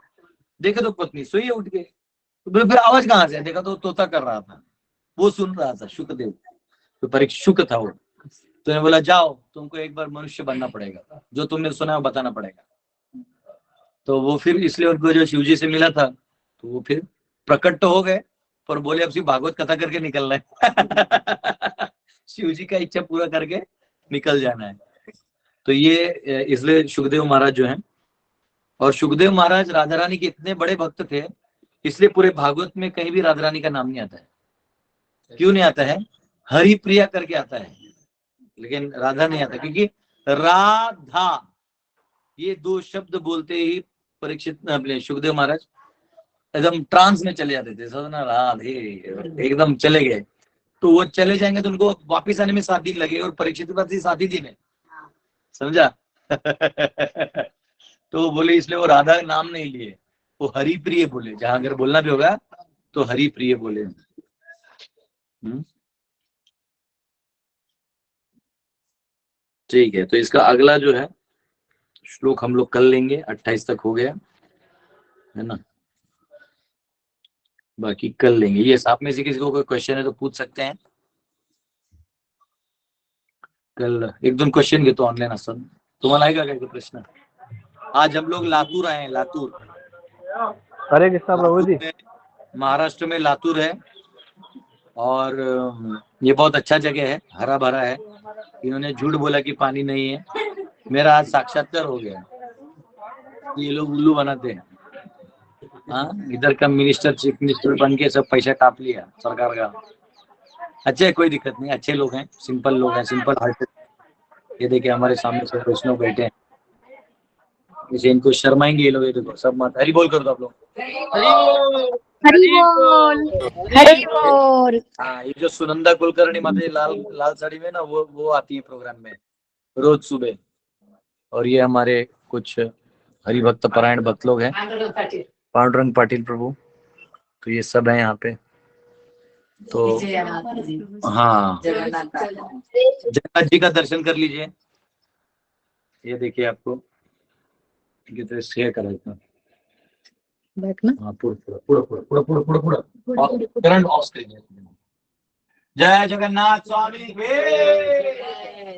देखे तो पत्नी सोई उठ गए। तो फिर आवाज कहाँ से, देखा तो तोता कर रहा था, वो सुन रहा था, शुकदेव तो परीक्षुक था वो। तो ने बोला जाओ तुमको एक बार मनुष्य बनना पड़ेगा, जो तुमने सुना है बताना पड़ेगा। तो वो फिर इसलिए उनको जो शिवजी से मिला था तो वो फिर प्रकट तो हो गए, पर बोले अब सिर्फ भागवत कथा करके निकलना है। शिवजी का इच्छा पूरा करके निकल जाना है। तो ये इसलिए सुखदेव महाराज जो हैं, और सुखदेव महाराज राधा रानी के इतने बड़े भक्त थे, इसलिए पूरे भागवत में कहीं भी राधा रानी का नाम नहीं आता है। क्यों नहीं आता है, हरि प्रिया करके आता है, लेकिन राधा नहीं आता, क्योंकि राधा ये 2 शब्द बोलते ही परीक्षित अपने सुखदेव महाराज एकदम ट्रांस में चले जाते थे, समझना, राधे एकदम चले गए। तो वो चले जाएंगे तो उनको वापिस आने में 7 दिन लगे, और परीक्षित के पास 7 ही दिन है, समझा। तो बोले इसलिए वो राधा नाम नहीं लिए, वो हरि प्रिय बोले, जहां अगर बोलना भी होगा तो हरि प्रिय बोले। ठीक है, तो इसका अगला जो है श्लोक हम लोग कर लेंगे, 28 तक हो गया है ना, बाकी कर लेंगे। ये आप में से किसी को कोई क्वेश्चन है तो पूछ सकते हैं। कल एक दोन क्वेश्चन घेतो ऑनलाइन असं, तुम्हाला आहे का काही प्रश्न? आज हम लोग लातूर आए हैं, लातूर। हरे कृष्णा प्रभु जी। महाराष्ट्र में लातूर है और ये बहुत अच्छा जगह है, हरा भरा है। इन्होंने झूठ बोला कि पानी नहीं है, मेरा आज साक्षात्कार हो गया। ये लोग उल्लू बनाते हैं। हाँ, इधर का मिनिस्टर, चीफ मिनिस्टर बन के सब पैसा टाप लिया सरकार का। अच्छे है, कोई दिक्कत नहीं, अच्छे लोग हैं, सिंपल लोग हैं, सिंपल हार्टेड। ये देखिए हमारे सामने सब वैष्णव बैठे हैं, इसे इनको शर्माएंगे ये लोग। ये देखो सब मत हरी बोल कर दो आप लोग। हरि बोल, हरि बोल। हाँ, ये जो सुनंदा कुलकर्णी माता लाल लाल साड़ी में ना, वो आती है प्रोग्राम में रोज सुबह। और ये हमारे कुछ हरिभक्त परायण भक्त लोग हैं, पांडुरंग पाटिल प्रभु, तो ये सब है यहाँ पे। तो हाँ, जगन्नाथ जी का दर्शन कर लीजिए। ये देखिए आपको कितने शेयर करा था। हाँ, पूरा करंट ऑफ स्क्रीन। जय जगन्नाथ स्वामी की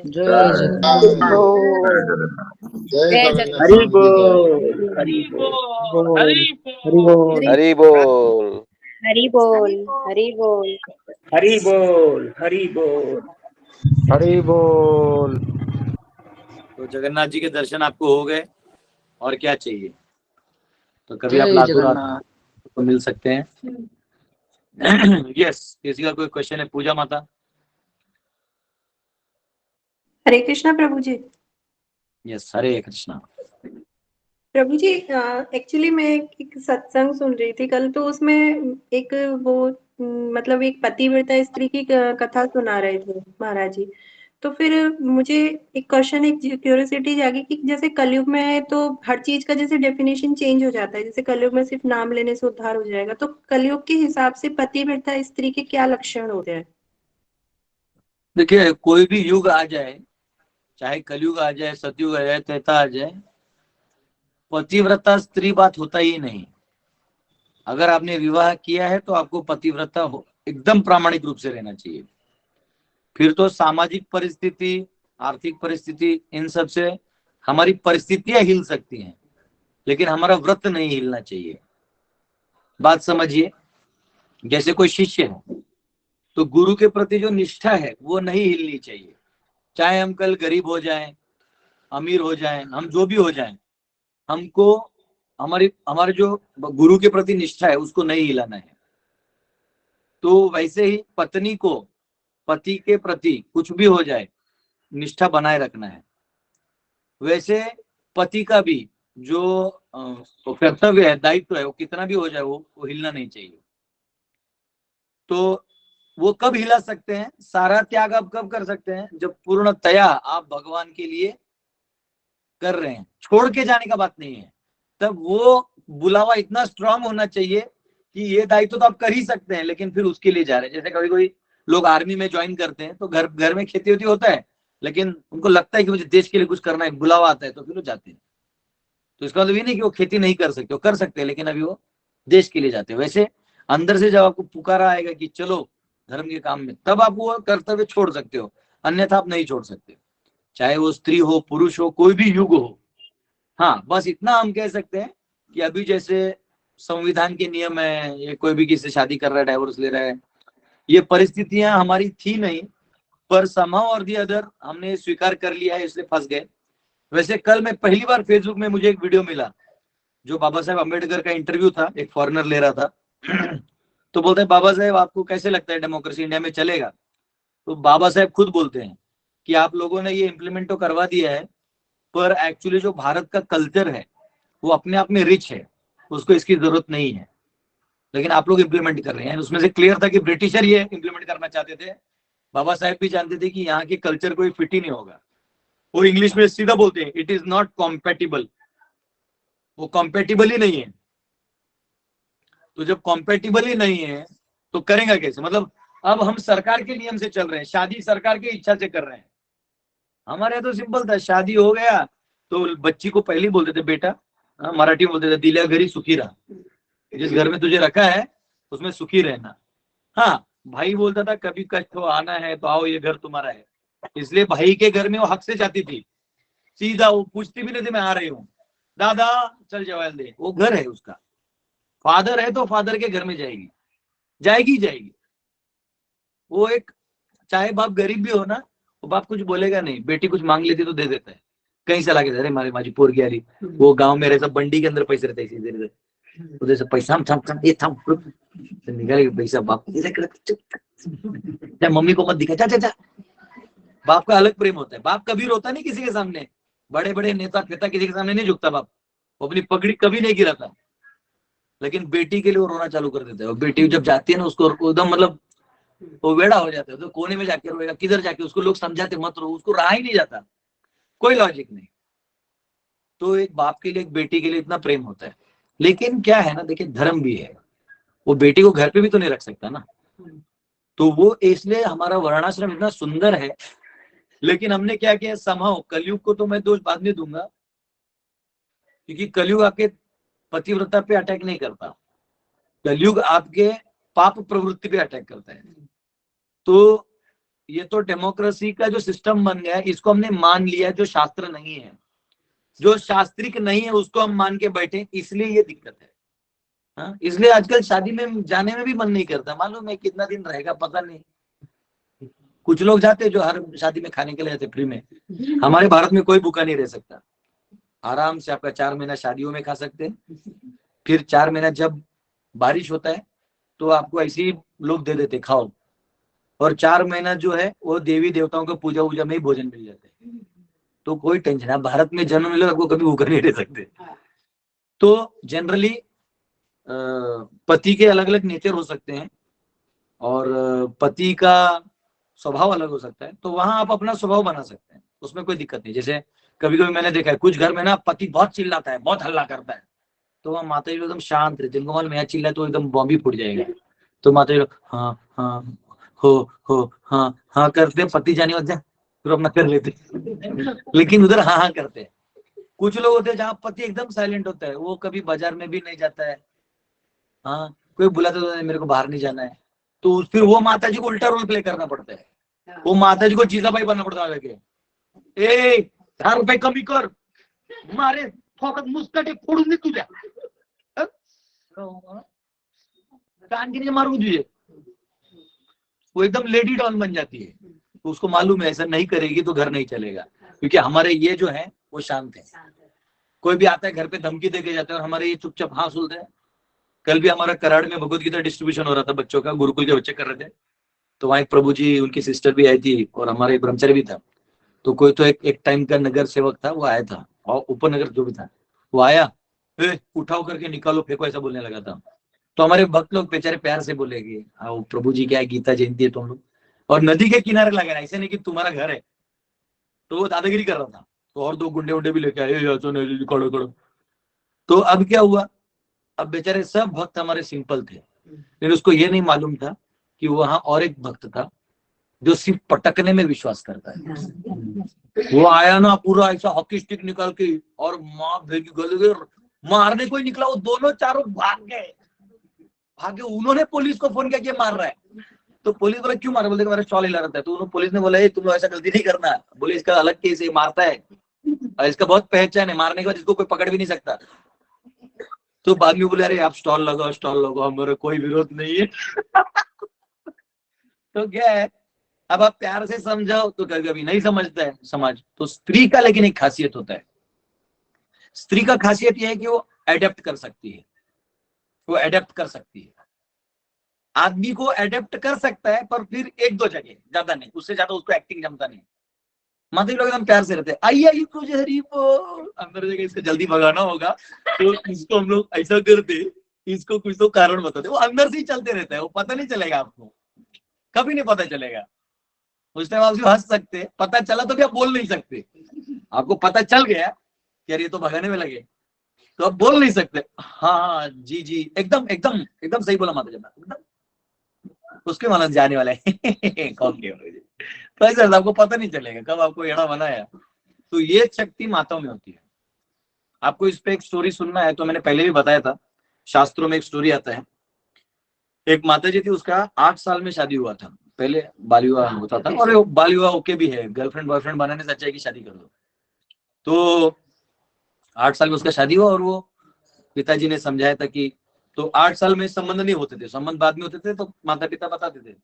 जय जगन्नाथ। हरि बोल, हरि बोल, हरि बोल, हरि बोल, हरि बोल, हरि बोल, हरि बोल, हरि बोल। तो जगन्नाथ जी के दर्शन आपको हो गए, और क्या चाहिए? तो कभी आप जय लातूर जगन्नाथ। तो मिल सकते हैं। यस, किसी का कोई क्वेश्चन है? पूजा माता। हरे कृष्णा प्रभु जी। यस, हरे कृष्णा। प्रभु जी, एक्चुअली मैं एक सत्संग सुन रही थी कल, तो उसमें एक वो मतलब एक पतिव्रता स्त्री की कथा सुना रहे थे महाराज जी। तो फिर मुझे एक क्वेश्चन, एक क्यूरियोसिटी जागी कि जैसे कलयुग में है तो हर चीज का जैसे डेफिनेशन चेंज हो जाता है। जैसे कलयुग में सिर्फ नाम लेने से उद्धार हो जाएगा, तो कलयुग के हिसाब से पतिव्रता स्त्री के क्या लक्षण होते हैं? देखिए, कोई भी युग आ जाए, चाहे कलयुग आ जाए, सतयुग आ जाए, त्रेता आ जाए, पतिव्रता स्त्री बात होता ही नहीं। अगर आपने विवाह किया है तो आपको पतिव्रता हो एकदम प्रामाणिक रूप से रहना चाहिए। फिर तो सामाजिक परिस्थिति, आर्थिक परिस्थिति, इन सब से हमारी परिस्थितियां हिल सकती हैं, लेकिन हमारा व्रत नहीं हिलना चाहिए। बात समझिए, जैसे कोई शिष्य है तो गुरु के प्रति जो निष्ठा है वो नहीं हिलनी चाहिए। चाहे हम कल गरीब हो जाएं, अमीर हो जाएं, हम जो भी हो जाएं, हमको हमारे जो गुरु के प्रति निष्ठा है उसको नहीं हिलाना है। तो वैसे ही पत्नी को पति के प्रति कुछ भी हो जाए, निष्ठा बनाए रखना है। वैसे पति का भी जो कर्तव्य है, दायित्व है, वो कितना भी हो जाए वो हिलना नहीं चाहिए। तो वो कब हिला सकते हैं, सारा त्याग आप कब कर सकते हैं? जब पूर्णतया आप भगवान के लिए कर रहे हैं, छोड़ के जाने का बात नहीं है। तब वो बुलावा इतना स्ट्रांग होना चाहिए कि ये दायित्व तो आप कर ही सकते हैं, लेकिन फिर उसके लिए जा रहे हैं। जैसे कभी कोई लोग आर्मी में ज्वाइन करते हैं तो घर में खेती होती होता है, लेकिन उनको लगता है कि मुझे देश के लिए कुछ करना है, बुलावा आता है तो फिर वो जाते हैं। तो इसका मतलब ये नहीं कि वो खेती नहीं कर सकते, वो कर सकते हैं, लेकिन अभी वो देश के लिए जाते हैं। वैसे अंदर से जब आपको पुकारा आएगा कि चलो धर्म के काम में, तब आप वो कर्तव्य छोड़ सकते हो, अन्यथा आप नहीं छोड़ सकते। चाहे वो स्त्री हो, पुरुष हो, कोई भी युग हो। हाँ, बस इतना हम कह सकते हैं कि अभी जैसे संविधान के नियम है, ये कोई भी किसी से शादी कर रहा है, डाइवोर्स ले रहा है, ये परिस्थितियां हमारी थी नहीं, पर समहाउ और दी अदर हमने स्वीकार कर लिया है, इसलिए फंस गए। वैसे कल मैं पहली बार फेसबुक में मुझे एक वीडियो मिला, जो बाबा साहेब अम्बेडकर का इंटरव्यू था, एक फॉरेनर ले रहा था। तो बोलते हैं, बाबा साहेब आपको कैसे लगता है डेमोक्रेसी इंडिया में चलेगा? तो बाबा साहेब खुद बोलते हैं कि आप लोगों ने ये इम्प्लीमेंट तो करवा दिया है, पर एक्चुअली जो भारत का कल्चर है वो अपने आप में रिच है, उसको इसकी जरूरत नहीं है, लेकिन आप लोग इम्प्लीमेंट कर रहे हैं। उसमें से क्लियर था कि ब्रिटिशर ये इम्प्लीमेंट करना चाहते थे, बाबा साहेब भी जानते थे कि यहाँ के कल्चर कोई फिट ही नहीं होगा। और इंग्लिश में सीधा बोलते हैं, इट इज नॉट कॉम्पेटिबल, वो कॉम्पेटिबल ही नहीं है। तो जब कॉम्पेटिबल ही नहीं है तो करेंगे कैसे? मतलब अब हम सरकार के नियम से चल रहे हैं, शादी सरकार की इच्छा से कर रहे हैं। हमारे यहाँ तो सिंपल था, शादी हो गया तो बच्ची को पहले ही बोलते थे बेटा, मराठी में बोलते थे, दिल्या घरी सुखी रहा, जिस घर में तुझे रखा है उसमें सुखी रहना। हाँ, भाई बोलता था कभी कष्ट हो आना है तो आओ, ये घर तुम्हारा है। इसलिए भाई के घर में वो हक से जाती थी, सीधा वो पूछती भी नहीं थी मैं आ रही हूँ, दादा चल जवाल दे, वो घर है उसका। फादर है तो फादर के घर में जाएगी, जाएगी जाएगी। वो एक, चाहे बाप गरीब भी हो ना, वो बाप कुछ बोलेगा नहीं, बेटी कुछ मांग लेती तो दे देता है। कहीं से लाके दे, अरे मारे माझी पोरगी आली, वो गांव में रहता, बंडी के अंदर पैसे रहते हैं, उधर से पैसा निकाले पैसा, बाप मम्मी को मत दिखा, जा जा जा। बाप का अलग प्रेम होता है। बाप कभी रोता नहीं किसी के सामने, बड़े बड़े नेता पिता किसी के सामने नहीं झुकता बाप, वो अपनी पगड़ी कभी नहीं गिराता। लेकिन बेटी के लिए वो रोना चालू कर देता है। बेटी जब जाती है ना, उसको एकदम मतलब वो वेड़ा हो जाता है, तो कोने में जाके रोएगा, किधर जाके, उसको लोग समझाते मत रो, उसको रहा ही नहीं जाता, कोई लॉजिक नहीं। तो एक बाप के लिए, एक बेटी के लिए इतना प्रेम होता है। लेकिन क्या है ना, देखिए धर्म भी है, वो बेटी को घर पे भी तो नहीं रख सकता ना, तो वो इसलिए हमारा वर्णाश्रम इतना सुंदर है। लेकिन हमने क्या किया, समहाउ कलयुग को तो मैं दोष बाद में दूंगा, क्योंकि कलयुग आपके पतिव्रता पे अटैक नहीं करता, कलयुग आपके पाप प्रवृत्ति पे अटैक करता है। तो ये तो डेमोक्रेसी का जो सिस्टम बन गया है, इसको हमने मान लिया, जो शास्त्र नहीं है, जो शास्त्रिक नहीं है उसको हम मान के बैठे, इसलिए ये दिक्कत है। हाँ, इसलिए आजकल शादी में जाने में भी मन नहीं करता, मालूम है कितना दिन रहेगा पता नहीं। कुछ लोग जाते जो हर शादी में खाने के लिए जाते फ्री में। हमारे भारत में कोई भूखा नहीं रह सकता, आराम से आपका 4 महीना शादियों में खा सकते हैं, फिर 4 महीना जब बारिश होता है तो आपको ऐसे ही लोग दे देते खाओ, और 4 महीना जो है वो देवी देवताओं का पूजा वूजा में ही भोजन मिल जाते हैं। तो कोई टेंशन है, भारत में जन्म मिले आपको कभी भूखा नहीं रह सकते। तो जनरली पति के अलग अलग नेचर हो सकते हैं, और पति का स्वभाव अलग हो सकता है, तो वहां आप अपना स्वभाव बना सकते हैं, उसमें कोई दिक्कत नहीं। जैसे कभी कभी मैंने देखा है कुछ घर में ना पति बहुत चिल्लाता है, बहुत हल्ला करता है, तो वहाँ माता जी एकदम शांत रहती है, मालूम है चिल्ला तो एकदम बॉम्ब ही फूट जाएगा। तो माता जी हाँ हाँ हो हाँ हाँ करते, पति जाने वजह फिर अपना कर लेते लेकिन उधर हाँ हाँ करते हैं। कुछ लोग होते हैं जहाँ पति एकदम साइलेंट होता है, वो कभी बाजार में भी नहीं जाता है, हाँ कोई बुलाता तो मेरे को बाहर नहीं जाना है, तो फिर वो माता जी को उल्टा रोल प्ले करना पड़ता है, वो माता जी को जीजाबाई बनना पड़ता है, ए 10 रुपये कमी कर, मारे फोकत मुस्कटे फोड़ून दे तुझ्या, कान के नीचे मारू तुझे। वो एकदम लेडी डॉन बन जाती है, तो उसको मालूम है ऐसा नहीं करेगी तो घर नहीं चलेगा, क्योंकि हमारे ये जो है वो शांत है। कोई भी आता है घर पे धमकी देके जाता है, और हमारे ये चुपचाप हाँ सुनते हैं। कल भी हमारा कराड़ में भगवत गीता डिस्ट्रीब्यूशन हो रहा था बच्चों का, गुरुकुल के बच्चे कर रहे थे, तो वहाँ एक प्रभु जी उनकी सिस्टर भी आई थी और हमारा एक ब्रह्मचारी भी था। तो कोई तो एक टाइम का नगर सेवक था, वो आया था, और उपनगर जो भी था वो आया, उठाओ करके निकालो फेंको ऐसा बोलने लगा था। तो हमारे भक्त लोग बेचारे प्यार से बोलेगे आओ प्रभु जी क्या है, गीता जयंती है तुम लोग, और नदी के किनारे लगा, ऐसे नहीं कि तुम्हारा घर है। तो वो दादागिरी कर रहा था, तो और 2 गुंडे उंडे भी लेके आए, खड़ो खड़ो। तो अब क्या हुआ, अब बेचारे सब भक्त हमारे सिंपल थे, लेकिन उसको ये नहीं मालूम था कि वहां और एक भक्त था जो सिर्फ पटकने में विश्वास करता है। वो आया ना पूरा ऐसा हॉकी स्टिक निकाल के, और माँ भेगी गले, मारने को ही निकला, वो दोनों चारों भाग गए। उन्होंने पुलिस को फोन किया कि मार रहा है, तो पुलिस बोला क्यों मारा, बोलते मेरा शॉल हिला रहा था। तो उन्होंने पुलिस ने बोला तुम लोग ऐसा गलती नहीं करना, बोले इसका अलग केस है, मारता है, इसका बहुत पहचान है, मारने के बाद इसको कोई पकड़ भी नहीं सकता। तो बाद में बोले अरे आप स्टॉल लगाओ, हमारा कोई विरोध नहीं है तो क्या है, अब आप प्यार से समझाओ तो कभी नहीं समझता है समाज। तो स्त्री का लेकिन एक खासियत होता है, स्त्री का खासियत यह है कि वो एडेप्ट कर सकती है, वो एडेप्ट कर सकती है। आदमी को एडेप्ट कर सकता है पर फिर 1-2 जगह, ज्यादा नहीं, उससे ज्यादा उसको एक्टिंग जमता नहीं। मतलब लोग एकदम प्यार से रहते हैं, आइए कुछ हरी बोल, अंदर जगह इसको जल्दी भगाना होगा तो इसको हम लोग ऐसा करते, इसको कुछ तो कारण बताते, वो अंदर से ही चलते रहता है, वो पता नहीं चलेगा आपको, कभी नहीं पता चलेगा। उस टाइम आप हंस सकते, पता चला तो भी आप बोल नहीं सकते। आपको पता चल गया कि यार ये तो भगाने में लगे, तो आप बोल नहीं सकते हाँ जी एकदम सही बोला माता जी, एकदम उसके मन जाने वाला है कौन के तो ऐसा आपको पता नहीं चलेगा कब आपको एड़ा बनाया। तो ये शक्ति माताओं में होती है। आपको इस पे एक स्टोरी सुनना है तो मैंने पहले भी बताया था, शास्त्रों में एक स्टोरी आता है। एक माता जी थी, उसका 8 साल में शादी हुआ था। पहले बाल विवाह होता था, और बाल विवाह ओके भी है, गर्लफ्रेंड बॉयफ्रेंड बनाने से अच्छा है कि शादी कर दो। तो 8 साल में उसका शादी हुआ, और वो पिताजी ने समझाया था कि, तो 8 साल में संबंध नहीं होते थे, संबंध बाद में होते थे, तो माता पिता बताते थे।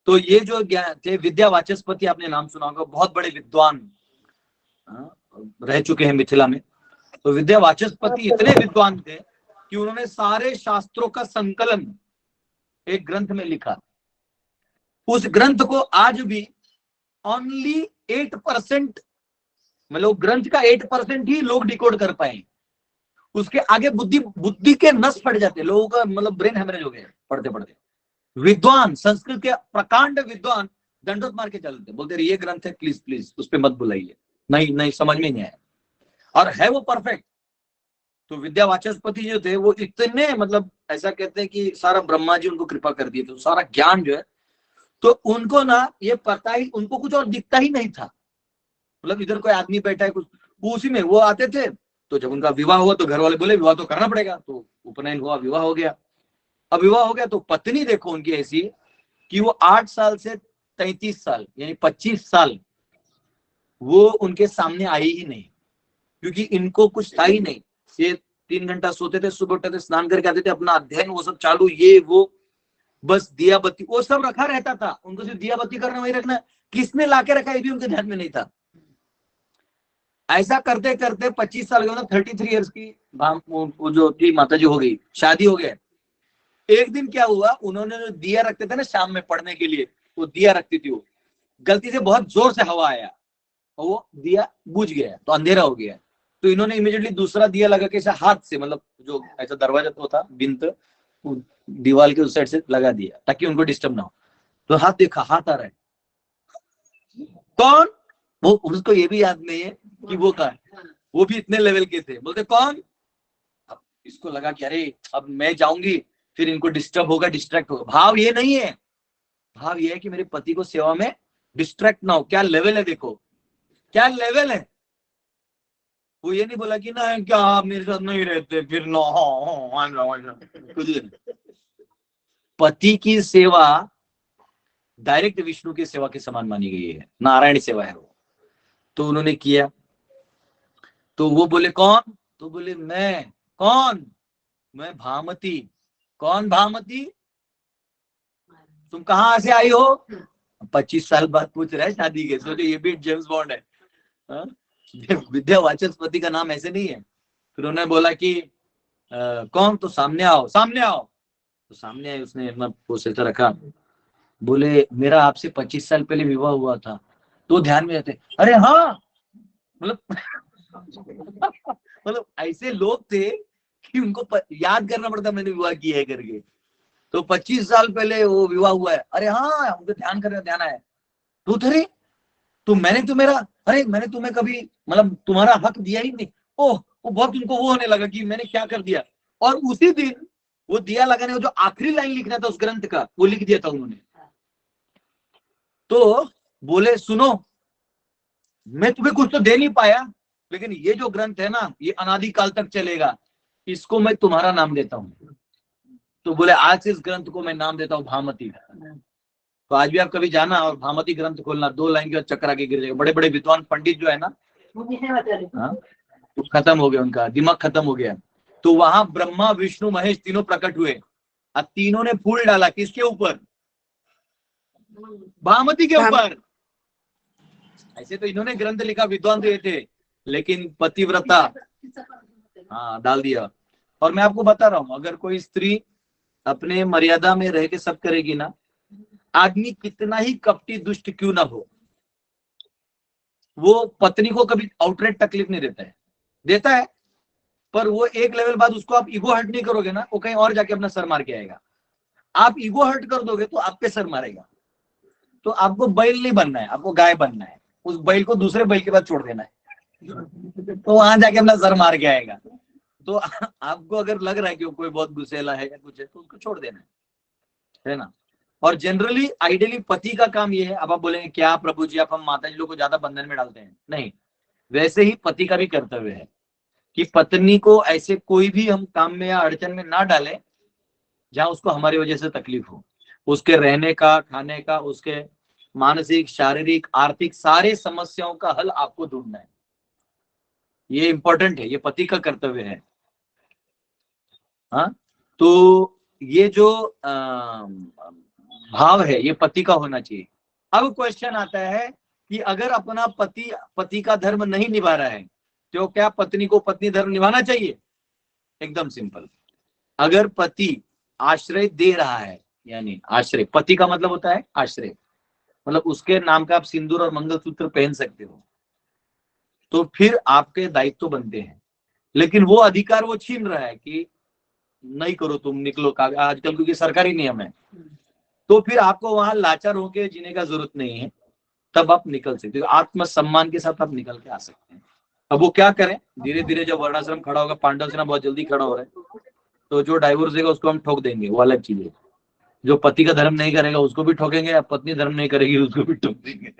तो ये जो थे विद्या वाचस्पति, आपने नाम सुना होगा, बहुत बड़े विद्वान रह चुके हैं मिथिला में। तो विद्या वाचस्पति इतने विद्वान थे कि उन्होंने सारे शास्त्रों का संकलन एक ग्रंथ में लिखा। उस ग्रंथ को आज भी ओनली 8%, मतलब ग्रंथ का 8% ही लोग डिकोड कर पाए। उसके आगे बुद्धि के नस फट जाते, लोगों का मतलब ब्रेन हेमरेज हो गया पढ़ते पढ़ते। विद्वान, संस्कृत के प्रकांड विद्वान दंडोत मार के चलते, बोलते ये ग्रंथ है, प्लीज प्लीज उस पर मत बुलाइए, नहीं समझ में नहीं आया, और है वो परफेक्ट। तो विद्या वाचस्पति जो थे वो इतने, मतलब ऐसा कहते हैं कि सारा ब्रह्मा जी उनको कृपा कर दिए थे, तो सारा ज्ञान जो है, तो उनको ना ये पता ही, उनको कुछ और दिखता ही नहीं था। मतलब इधर कोई आदमी बैठा है कुछ, उसी में वो आते थे। तो जब उनका विवाह हुआ तो घर वाले बोले विवाह तो करना पड़ेगा, तो उपनयन हुआ, विवाह हो गया। अब विवाह हो गया तो पत्नी देखो उनकी ऐसी कि वो 8 साल से 33 साल यानी 25 साल वो उनके सामने आई ही नहीं, क्योंकि इनको कुछ था ही नहीं। ये 3 घंटा सोते थे, सुबह उठते थे, स्नान करके आते थे, अपना अध्ययन वो सब चालू, ये वो, बस दिया बत्ती वो सब रखा रहता था, उनको सिर्फ दिया बत्ती करना, वही रखना। किसने लाके रखा ये भी उनके ध्यान में नहीं था। ऐसा करते करते 25 साल के, मतलब 33 इयर्स की वो जो थी माता जी हो गई, शादी हो गया। एक दिन क्या हुआ, उन्होंने जो दिया रखते थे ना शाम में पढ़ने के लिए, वो दिया रखती थी, वो गलती से बहुत जोर से हवा आया और वो दिया बुझ गया, तो अंधेरा हो गया। तो इन्होंने इमीडिएटली दूसरा दिया लगा के ऐसा हाथ से, मतलब जो ऐसा दरवाजा तो था बिंत, दीवार के उस साइड से लगा दिया ताकि उनको डिस्टर्ब ना हो। तो हाथ देखा, हाथ आ रहा है, कौन? वो, उसको ये भी याद नहीं है कि वो कहा, वो भी इतने लेवल के थे। बोलते कौन? अब इसको लगा कि अरे अब मैं जाऊंगी फिर इनको डिस्टर्ब होगा, डिस्ट्रैक्ट होगा। भाव ये नहीं है, भाव ये है कि मेरे पति को सेवा में डिस्ट्रैक्ट ना हो। क्या लेवल है, देखो क्या लेवल है। वो ये नहीं बोला कि ना क्या आप मेरे साथ नहीं रहते फिर नो कुछ नहीं। पति की सेवा डायरेक्ट विष्णु की सेवा के समान मानी गई है, नारायण सेवा है वो। तो उन्होंने किया, तो वो बोले कौन? तो बोले मैं। कौन? मैं भामती। कौन भामती? तुम कहां से आई हो? 25 साल बाद पूछ रहा है शादी के, सोचो ये भी जेम्स बॉन्ड है। विद्या वाचस्पति का नाम ऐसे नहीं है। फिर उन्होंने बोला कि कौन? तो सामने आओ, सामने आओ। तो सामने आए, उसने अपना पोस्टर रखा, बोले मेरा आपसे 25 साल पहले विवाह हुआ था। तो ध्यान में रहते, अरे हाँ, मतलब मतलब ऐसे लोग थे कि उनको याद करना पड़ता मैंने विवाह किया है करके। तो 25 साल पहले वो विवाह हुआ है, अरे हाँ, उनको ध्यान करने ध्यान आया। तो अरे तो मैंने तुम्हें कभी मतलब तुम्हारा हक दिया ही नहीं। ओह, वो बहुत उनको वो होने लगा कि मैंने क्या कर दिया। और उसी दिन वो दिया लगाने को जो आखिरी लाइन लिखना था उस ग्रंथ का, वो लिख दिया था उन्होंने। तो बोले सुनो, मैं तुम्हें कुछ तो दे नहीं पाया, लेकिन ये जो ग्रंथ है ना, ये अनादि काल तक चलेगा, इसको मैं तुम्हारा नाम देता हूँ। तो बोले आज से इस ग्रंथ को मैं नाम देता हूँ भामती। तो आज भी आप कभी जाना और भामती ग्रंथ खोलना, 2 लाइन के चक्कर आके गिर जाएगा। बड़े बड़े विद्वान पंडित जो है ना, तो खत्म हो गया, उनका दिमाग खत्म हो गया। तो वहां ब्रह्मा विष्णु महेश तीनों प्रकट हुए, अब तीनों ने फूल डाला किसके ऊपर? भामती के ऊपर। ऐसे तो इन्होंने ग्रंथ लिखा, विद्वान तो ये थे, लेकिन पतिव्रता हाँ डाल दिया। और मैं आपको बता रहा हूं, अगर कोई स्त्री अपने मर्यादा में रह के सब करेगी ना, आदमी कितना ही कपटी दुष्ट क्यों ना हो, वो पत्नी को कभी आउटरेट तकलीफ नहीं देता है, पर वो एक लेवल बाद उसको आप ईगो हर्ट नहीं करोगे ना, वो कहीं और जाके अपना सर मार के आएगा। आप ईगो हर्ट कर दोगे तो आप पे सर मारेगा। तो आपको बैल नहीं बनना है, आपको गाय बनना है। उस बैल को दूसरे बैल के बाद छोड़ देना है, तो वहां जाके अपना सर मार के आएगा। तो आपको अगर लग रहा है कि कोई बहुत गुस्सेला है या कुछ है, तो उसको छोड़ देना है ना। और जनरली आइडियली पति का काम ये है। अब आप बोलेंगे क्या प्रभु जी आप हम माता जी लोग को ज्यादा बंधन में डालते हैं, नहीं, वैसे ही पति का भी कर्तव्य है कि पत्नी को ऐसे कोई भी हम काम में या अड़चन में ना डालें जहां उसको हमारी वजह से तकलीफ हो। उसके रहने का, खाने का, उसके मानसिक, शारीरिक, आर्थिक सारे समस्याओं का हल आपको ढूंढना है। ये इंपॉर्टेंट है, ये पति का कर्तव्य है। हाँ, तो ये जो भाव है ये पति का होना चाहिए। अब क्वेश्चन आता है कि अगर अपना पति का धर्म नहीं निभा रहा है तो क्या पत्नी को पत्नी धर्म निभाना चाहिए? एकदम सिंपल। अगर पति आश्रय दे रहा है, यानी आश्रय, पति का मतलब होता है आश्रय, मतलब उसके नाम का आप सिंदूर और मंगलसूत्र पहन सकते हो, तो फिर आपके दायित्व बनते हैं। लेकिन वो अधिकार वो छीन रहा है कि नहीं करो, तुम निकलो, आजकल क्योंकि सरकारी नियम है, तो फिर आपको वहां लाचार होके जीने का जरूरत नहीं है, तब आप निकल सकते हो, आत्मसम्मान के साथ आप निकल के आ सकते हैं। अब वो क्या करें, धीरे धीरे जब वर्णाश्रम खड़ा होगा, पांडव सेना बहुत जल्दी खड़ा हो रहा है, तो जो डाइवोर्स देगा उसको हम ठोक देंगे, वो अलग चीज है। जो पति का धर्म नहीं करेगा उसको भी ठोकेंगे, या पत्नी धर्म नहीं करेगी उसको भी ठोक देंगे।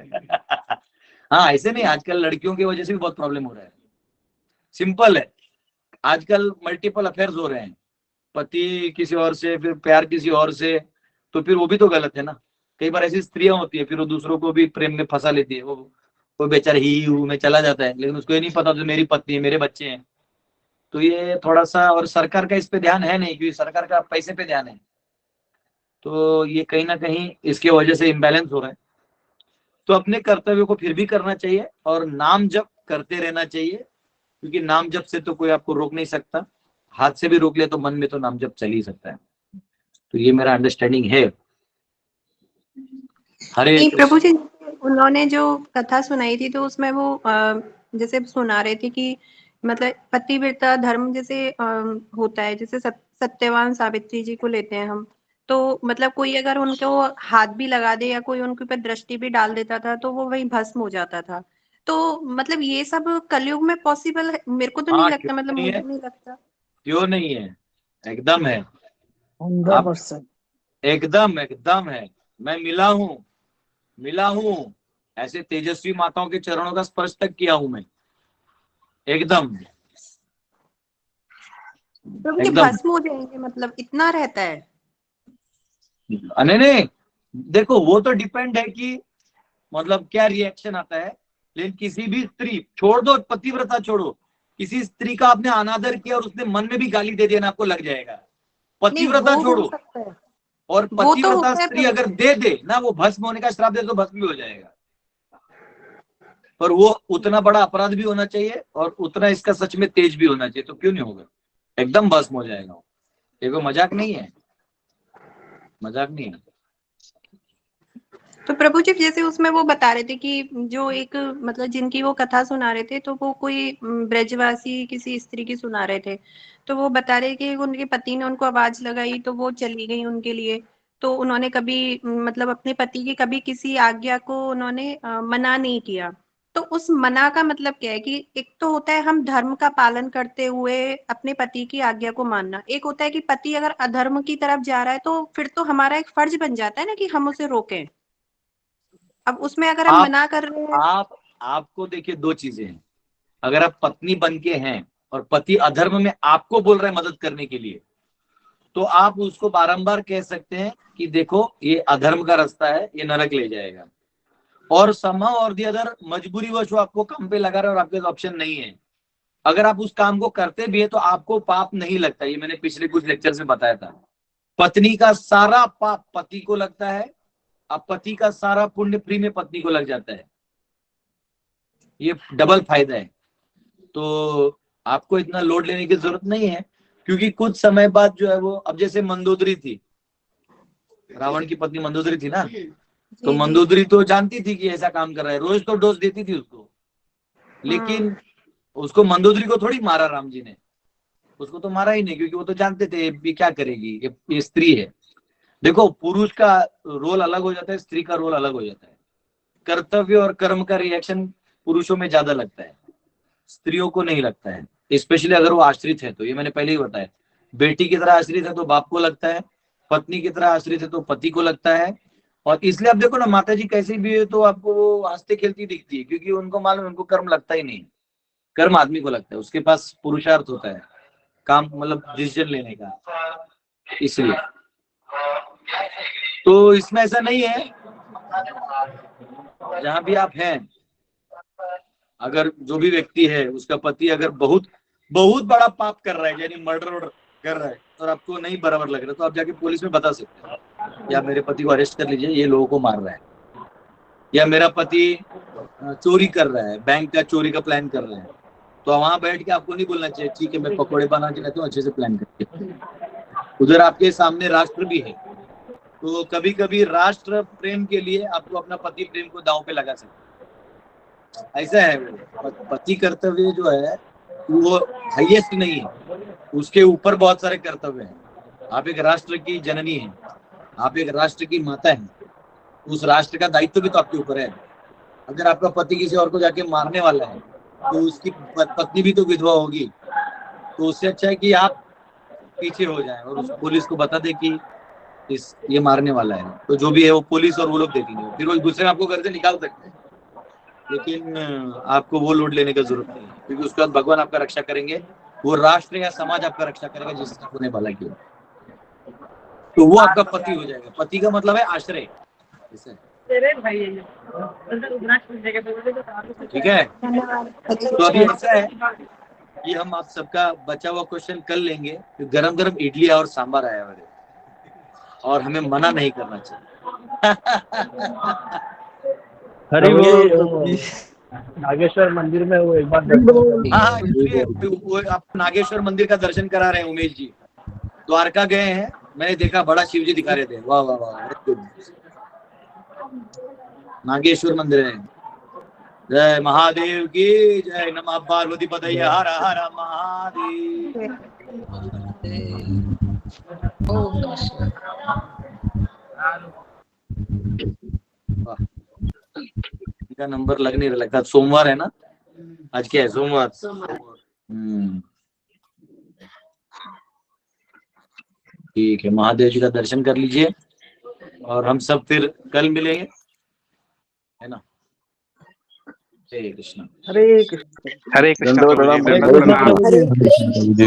हाँ, ऐसे नहीं, आजकल लड़कियों की वजह से भी बहुत प्रॉब्लम हो रहा है। सिंपल है, आजकल मल्टीपल अफेयर्स हो रहे हैं, पति किसी और से, फिर प्यार किसी और से, तो फिर वो भी तो गलत है ना। कई बार ऐसी स्त्रियां होती है, फिर वो दूसरों को भी प्रेम में फंसा लेती है, वो बेचारा ही में चला जाता है, लेकिन उसको ये नहीं पता तो मेरी पत्नी है, मेरे बच्चे हैं। तो ये थोड़ा सा, और सरकार का इस पे ध्यान है नहीं, क्योंकि सरकार का पैसे पे ध्यान है, तो ये कहीं ना कहीं इसके वजह से इम्बैलेंस हो रहा है। तो अपने कर्तव्य को फिर भी करना चाहिए और नाम जप करते रहना चाहिए, क्योंकि नाम जप से तो कोई आपको रोक नहीं सकता, हाथ से भी रोक ले तो मन में तो नाम जप चल ही सकता है। तो ये मेरा अंडरस्टैंडिंग है। हरे प्रभु जी, उन्होंने जो कथा सुनाई थी तो उसमें वो जैसे सुना रहे थे कि मतलब पतिव्रता धर्म जैसे होता है, जैसे सत्यवान सावित्री जी को लेते हैं हम, तो मतलब कोई अगर उनको हाथ भी लगा दे या कोई उनके ऊपर दृष्टि भी डाल देता था तो वो वहीं भस्म हो जाता था। तो मतलब ये सब कलयुग में पॉसिबल है? मेरे को तो नहीं लगता, मतलब मुझे नहीं लगता। क्यों नहीं है, एकदम है, 100%। एकदम है। मैं मिला हूँ ऐसे तेजस्वी माताओं के चरणों का स्पर्श तक किया हूं मैं, एकदम प्रभु जी भस्म हो जाएंगे, मतलब इतना रहता है? नहीं, देखो वो तो डिपेंड है कि मतलब क्या रिएक्शन आता है। लेकिन किसी भी स्त्री, छोड़ दो पतिव्रता छोड़ो, किसी स्त्री का आपने अनादर किया और उसने मन में भी गाली दे दिया ना, आपको लग जाएगा। पतिव्रता छोड़ो, और पतिव्रता स्त्री अगर दे दे ना, वो भस्म होने का श्राप दे तो भस्म भी हो जाएगा। पर वो उतना बड़ा अपराध भी होना चाहिए और उतना इसका सच में तेज भी होना चाहिए, तो क्यों नहीं होगा, एकदम भस्म हो जाएगा। देखो मजाक नहीं है, मजाक नहीं है। तो प्रभु जी जैसे उसमें वो बता रहे थे कि जो एक मतलब जिनकी वो कथा सुना रहे थे, तो वो कोई ब्रजवासी किसी स्त्री की सुना रहे थे, तो वो बता रहे कि उनके पति ने उनको आवाज लगाई तो वो चली गई उनके लिए। तो उन्होंने कभी मतलब अपने पति की कभी किसी आज्ञा को उन्होंने मना नहीं किया। तो उस मना का मतलब क्या है कि एक तो होता है हम धर्म का पालन करते हुए अपने पति की आज्ञा को मानना, एक होता है कि पति अगर अधर्म की तरफ जा रहा है तो फिर तो हमारा एक फर्ज बन जाता है ना कि हम उसे रोकें। अब उसमें अगर हम मना कर रहे हैं, आपको देखिए दो चीजें हैं। अगर आप पत्नी बन के हैं और पति अधर्म में आपको बोल रहे हैं मदद करने के लिए, तो आप उसको बारंबार कह सकते हैं कि देखो ये अधर्म का रास्ता है, ये नरक ले जाएगा। और समहाउ और दी अदर मजबूरी वश आपको काम पे लगा रहे और आपके ऑप्शन नहीं है, अगर आप उस काम को करते भी है तो आपको पाप नहीं लगता। ये मैंने पिछले कुछ लेक्चर में बताया था। पत्नी का सारा पाप पति को लगता है, अब पति का सारा पुण्य फ्री में पत्नी को लग जाता है। ये डबल फायदा है। तो आपको इतना लोड लेने की जरूरत नहीं है, क्योंकि कुछ समय बाद जो है वो, अब जैसे मंदोदरी थी, रावण की पत्नी मंदोदरी थी ना, तो मंदोदरी तो जानती थी कि ऐसा काम कर रहा है, रोज तो डोज देती थी उसको, लेकिन उसको मंदोदरी को थोड़ी मारा राम जी ने, उसको तो मारा ही नहीं, क्योंकि वो तो जानते थे ये क्या करेगी, ये स्त्री है। देखो पुरुष का रोल अलग हो जाता है, स्त्री का रोल अलग हो जाता है। कर्तव्य और कर्म का रिएक्शन पुरुषों में ज्यादा लगता है, स्त्रियों को नहीं लगता है। स्पेशली अगर वो आश्रित है तो, ये मैंने पहले ही बताया, बेटी की तरह आश्रित है तो बाप को लगता है, पत्नी की तरह आश्रित है तो पति को लगता है। और इसलिए आप देखो ना, माता जी कैसी भी है तो आपको वो हंसते खेलती दिखती है, क्योंकि उनको मालूम है उनको कर्म लगता ही नहीं। कर्म आदमी को लगता है, उसके पास पुरुषार्थ होता है काम, मतलब डिसीजन लेने का, इसलिए। तो इसमें ऐसा नहीं है, जहां भी आप हैं, अगर जो भी व्यक्ति है उसका पति अगर बहुत बहुत बड़ा पाप कर रहा है, यानी मर्डर कर रहा है, और आपको नहीं बराबर लग रहा, तो आप जाके पुलिस में बता सकते हैं, या मेरे पति को अरेस्ट कर लीजिए, ये लोगों को मार रहा है, या मेरा पति चोरी कर रहा है, बैंक का चोरी का प्लान कर रहा है। तो वहां बैठ के आपको नहीं बोलना चाहिए ठीक है मैं पकौड़े बना के लाता हूँ, अच्छे से प्लान करके। उधर आपके सामने राष्ट्र भी है, तो कभी कभी राष्ट्र प्रेम के लिए आपको अपना पति प्रेम को दांव पे लगा सकते हैं। ऐसा है, पति कर्तव्य जो है वो हाईएस्ट नहीं है, उसके ऊपर बहुत सारे कर्तव्य हैं। आप एक राष्ट्र की जननी है, आप एक राष्ट्र की माता है, उस राष्ट्र का दायित्व भी तो आपके ऊपर है। अगर आपका पति किसी और को जाके मारने वाला है तो उसकी पत्नी भी तो विधवा होगी, तो उससे अच्छा है कि आप पीछे हो जाएं और उस पुलिस को बता दे कि ये मारने वाला है। तो जो भी है वो पुलिस और वो लोग देखेंगे, फिर वो दूसरे आपको घर से निकाल सकते हैं, लेकिन आपको वो लोड लेने का जरूरत नहीं है, क्योंकि उसके बाद भगवान आपका रक्षा करेंगे, वो राष्ट्र या समाज आपका रक्षा करेगा जिसने आपने भला किया, तो वो आपका पति हो जाएगा। पति का मतलब है आश्रय, ठीक है। तो अभी ऐसा है कि हम आप सबका बचा हुआ क्वेश्चन कर लेंगे। गरम गरम इडली और सांभर आया हुआ है और हमें मना नहीं करना चाहिए। हरि बोल। नागेश्वर मंदिर में वो एक बार हाँ, वो आप नागेश्वर मंदिर का दर्शन करा रहे हैं उमेश जी, द्वारका गए हैं, मैंने देखा बड़ा शिव जी दिखा रहे थे, वाह वाह वाह। नागेश्वर मंदिर है। जय महादेव की जय, नमः पार्वती पतये, हर हर महादेव। इनका नंबर लग नहीं रहा, लगता सोमवार है ना, आज क्या है, सोमवार। ठीक है, महादेव जी का दर्शन कर लीजिए और हम सब फिर कल मिलेंगे, है ना। हरे कृष्ण। हरे कृष्ण। हरे कृष्ण दंडवत प्रणाम। दंडवत प्रणाम प्रभु जी।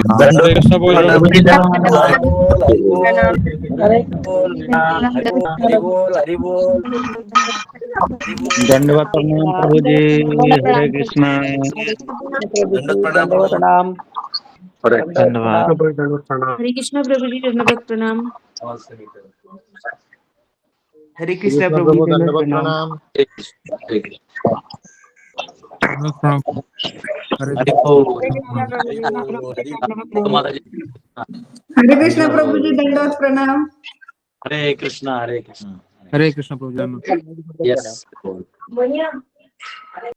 हरे कृष्ण। दंडवत प्रणाम। धन्यवाद। हरे कृष्ण प्रभु जी, दंडवत प्रणाम। हरे कृष्ण प्रभु जी, दंडवत प्रणाम। हरे कृष्ण, हरे कृष्ण। हरे माता जी। हरे कृष्ण प्रभु जी, दंडवत प्रणाम। हरे कृष्ण, हरे कृष्ण। हरे कृष्ण प्रभु जी। यस।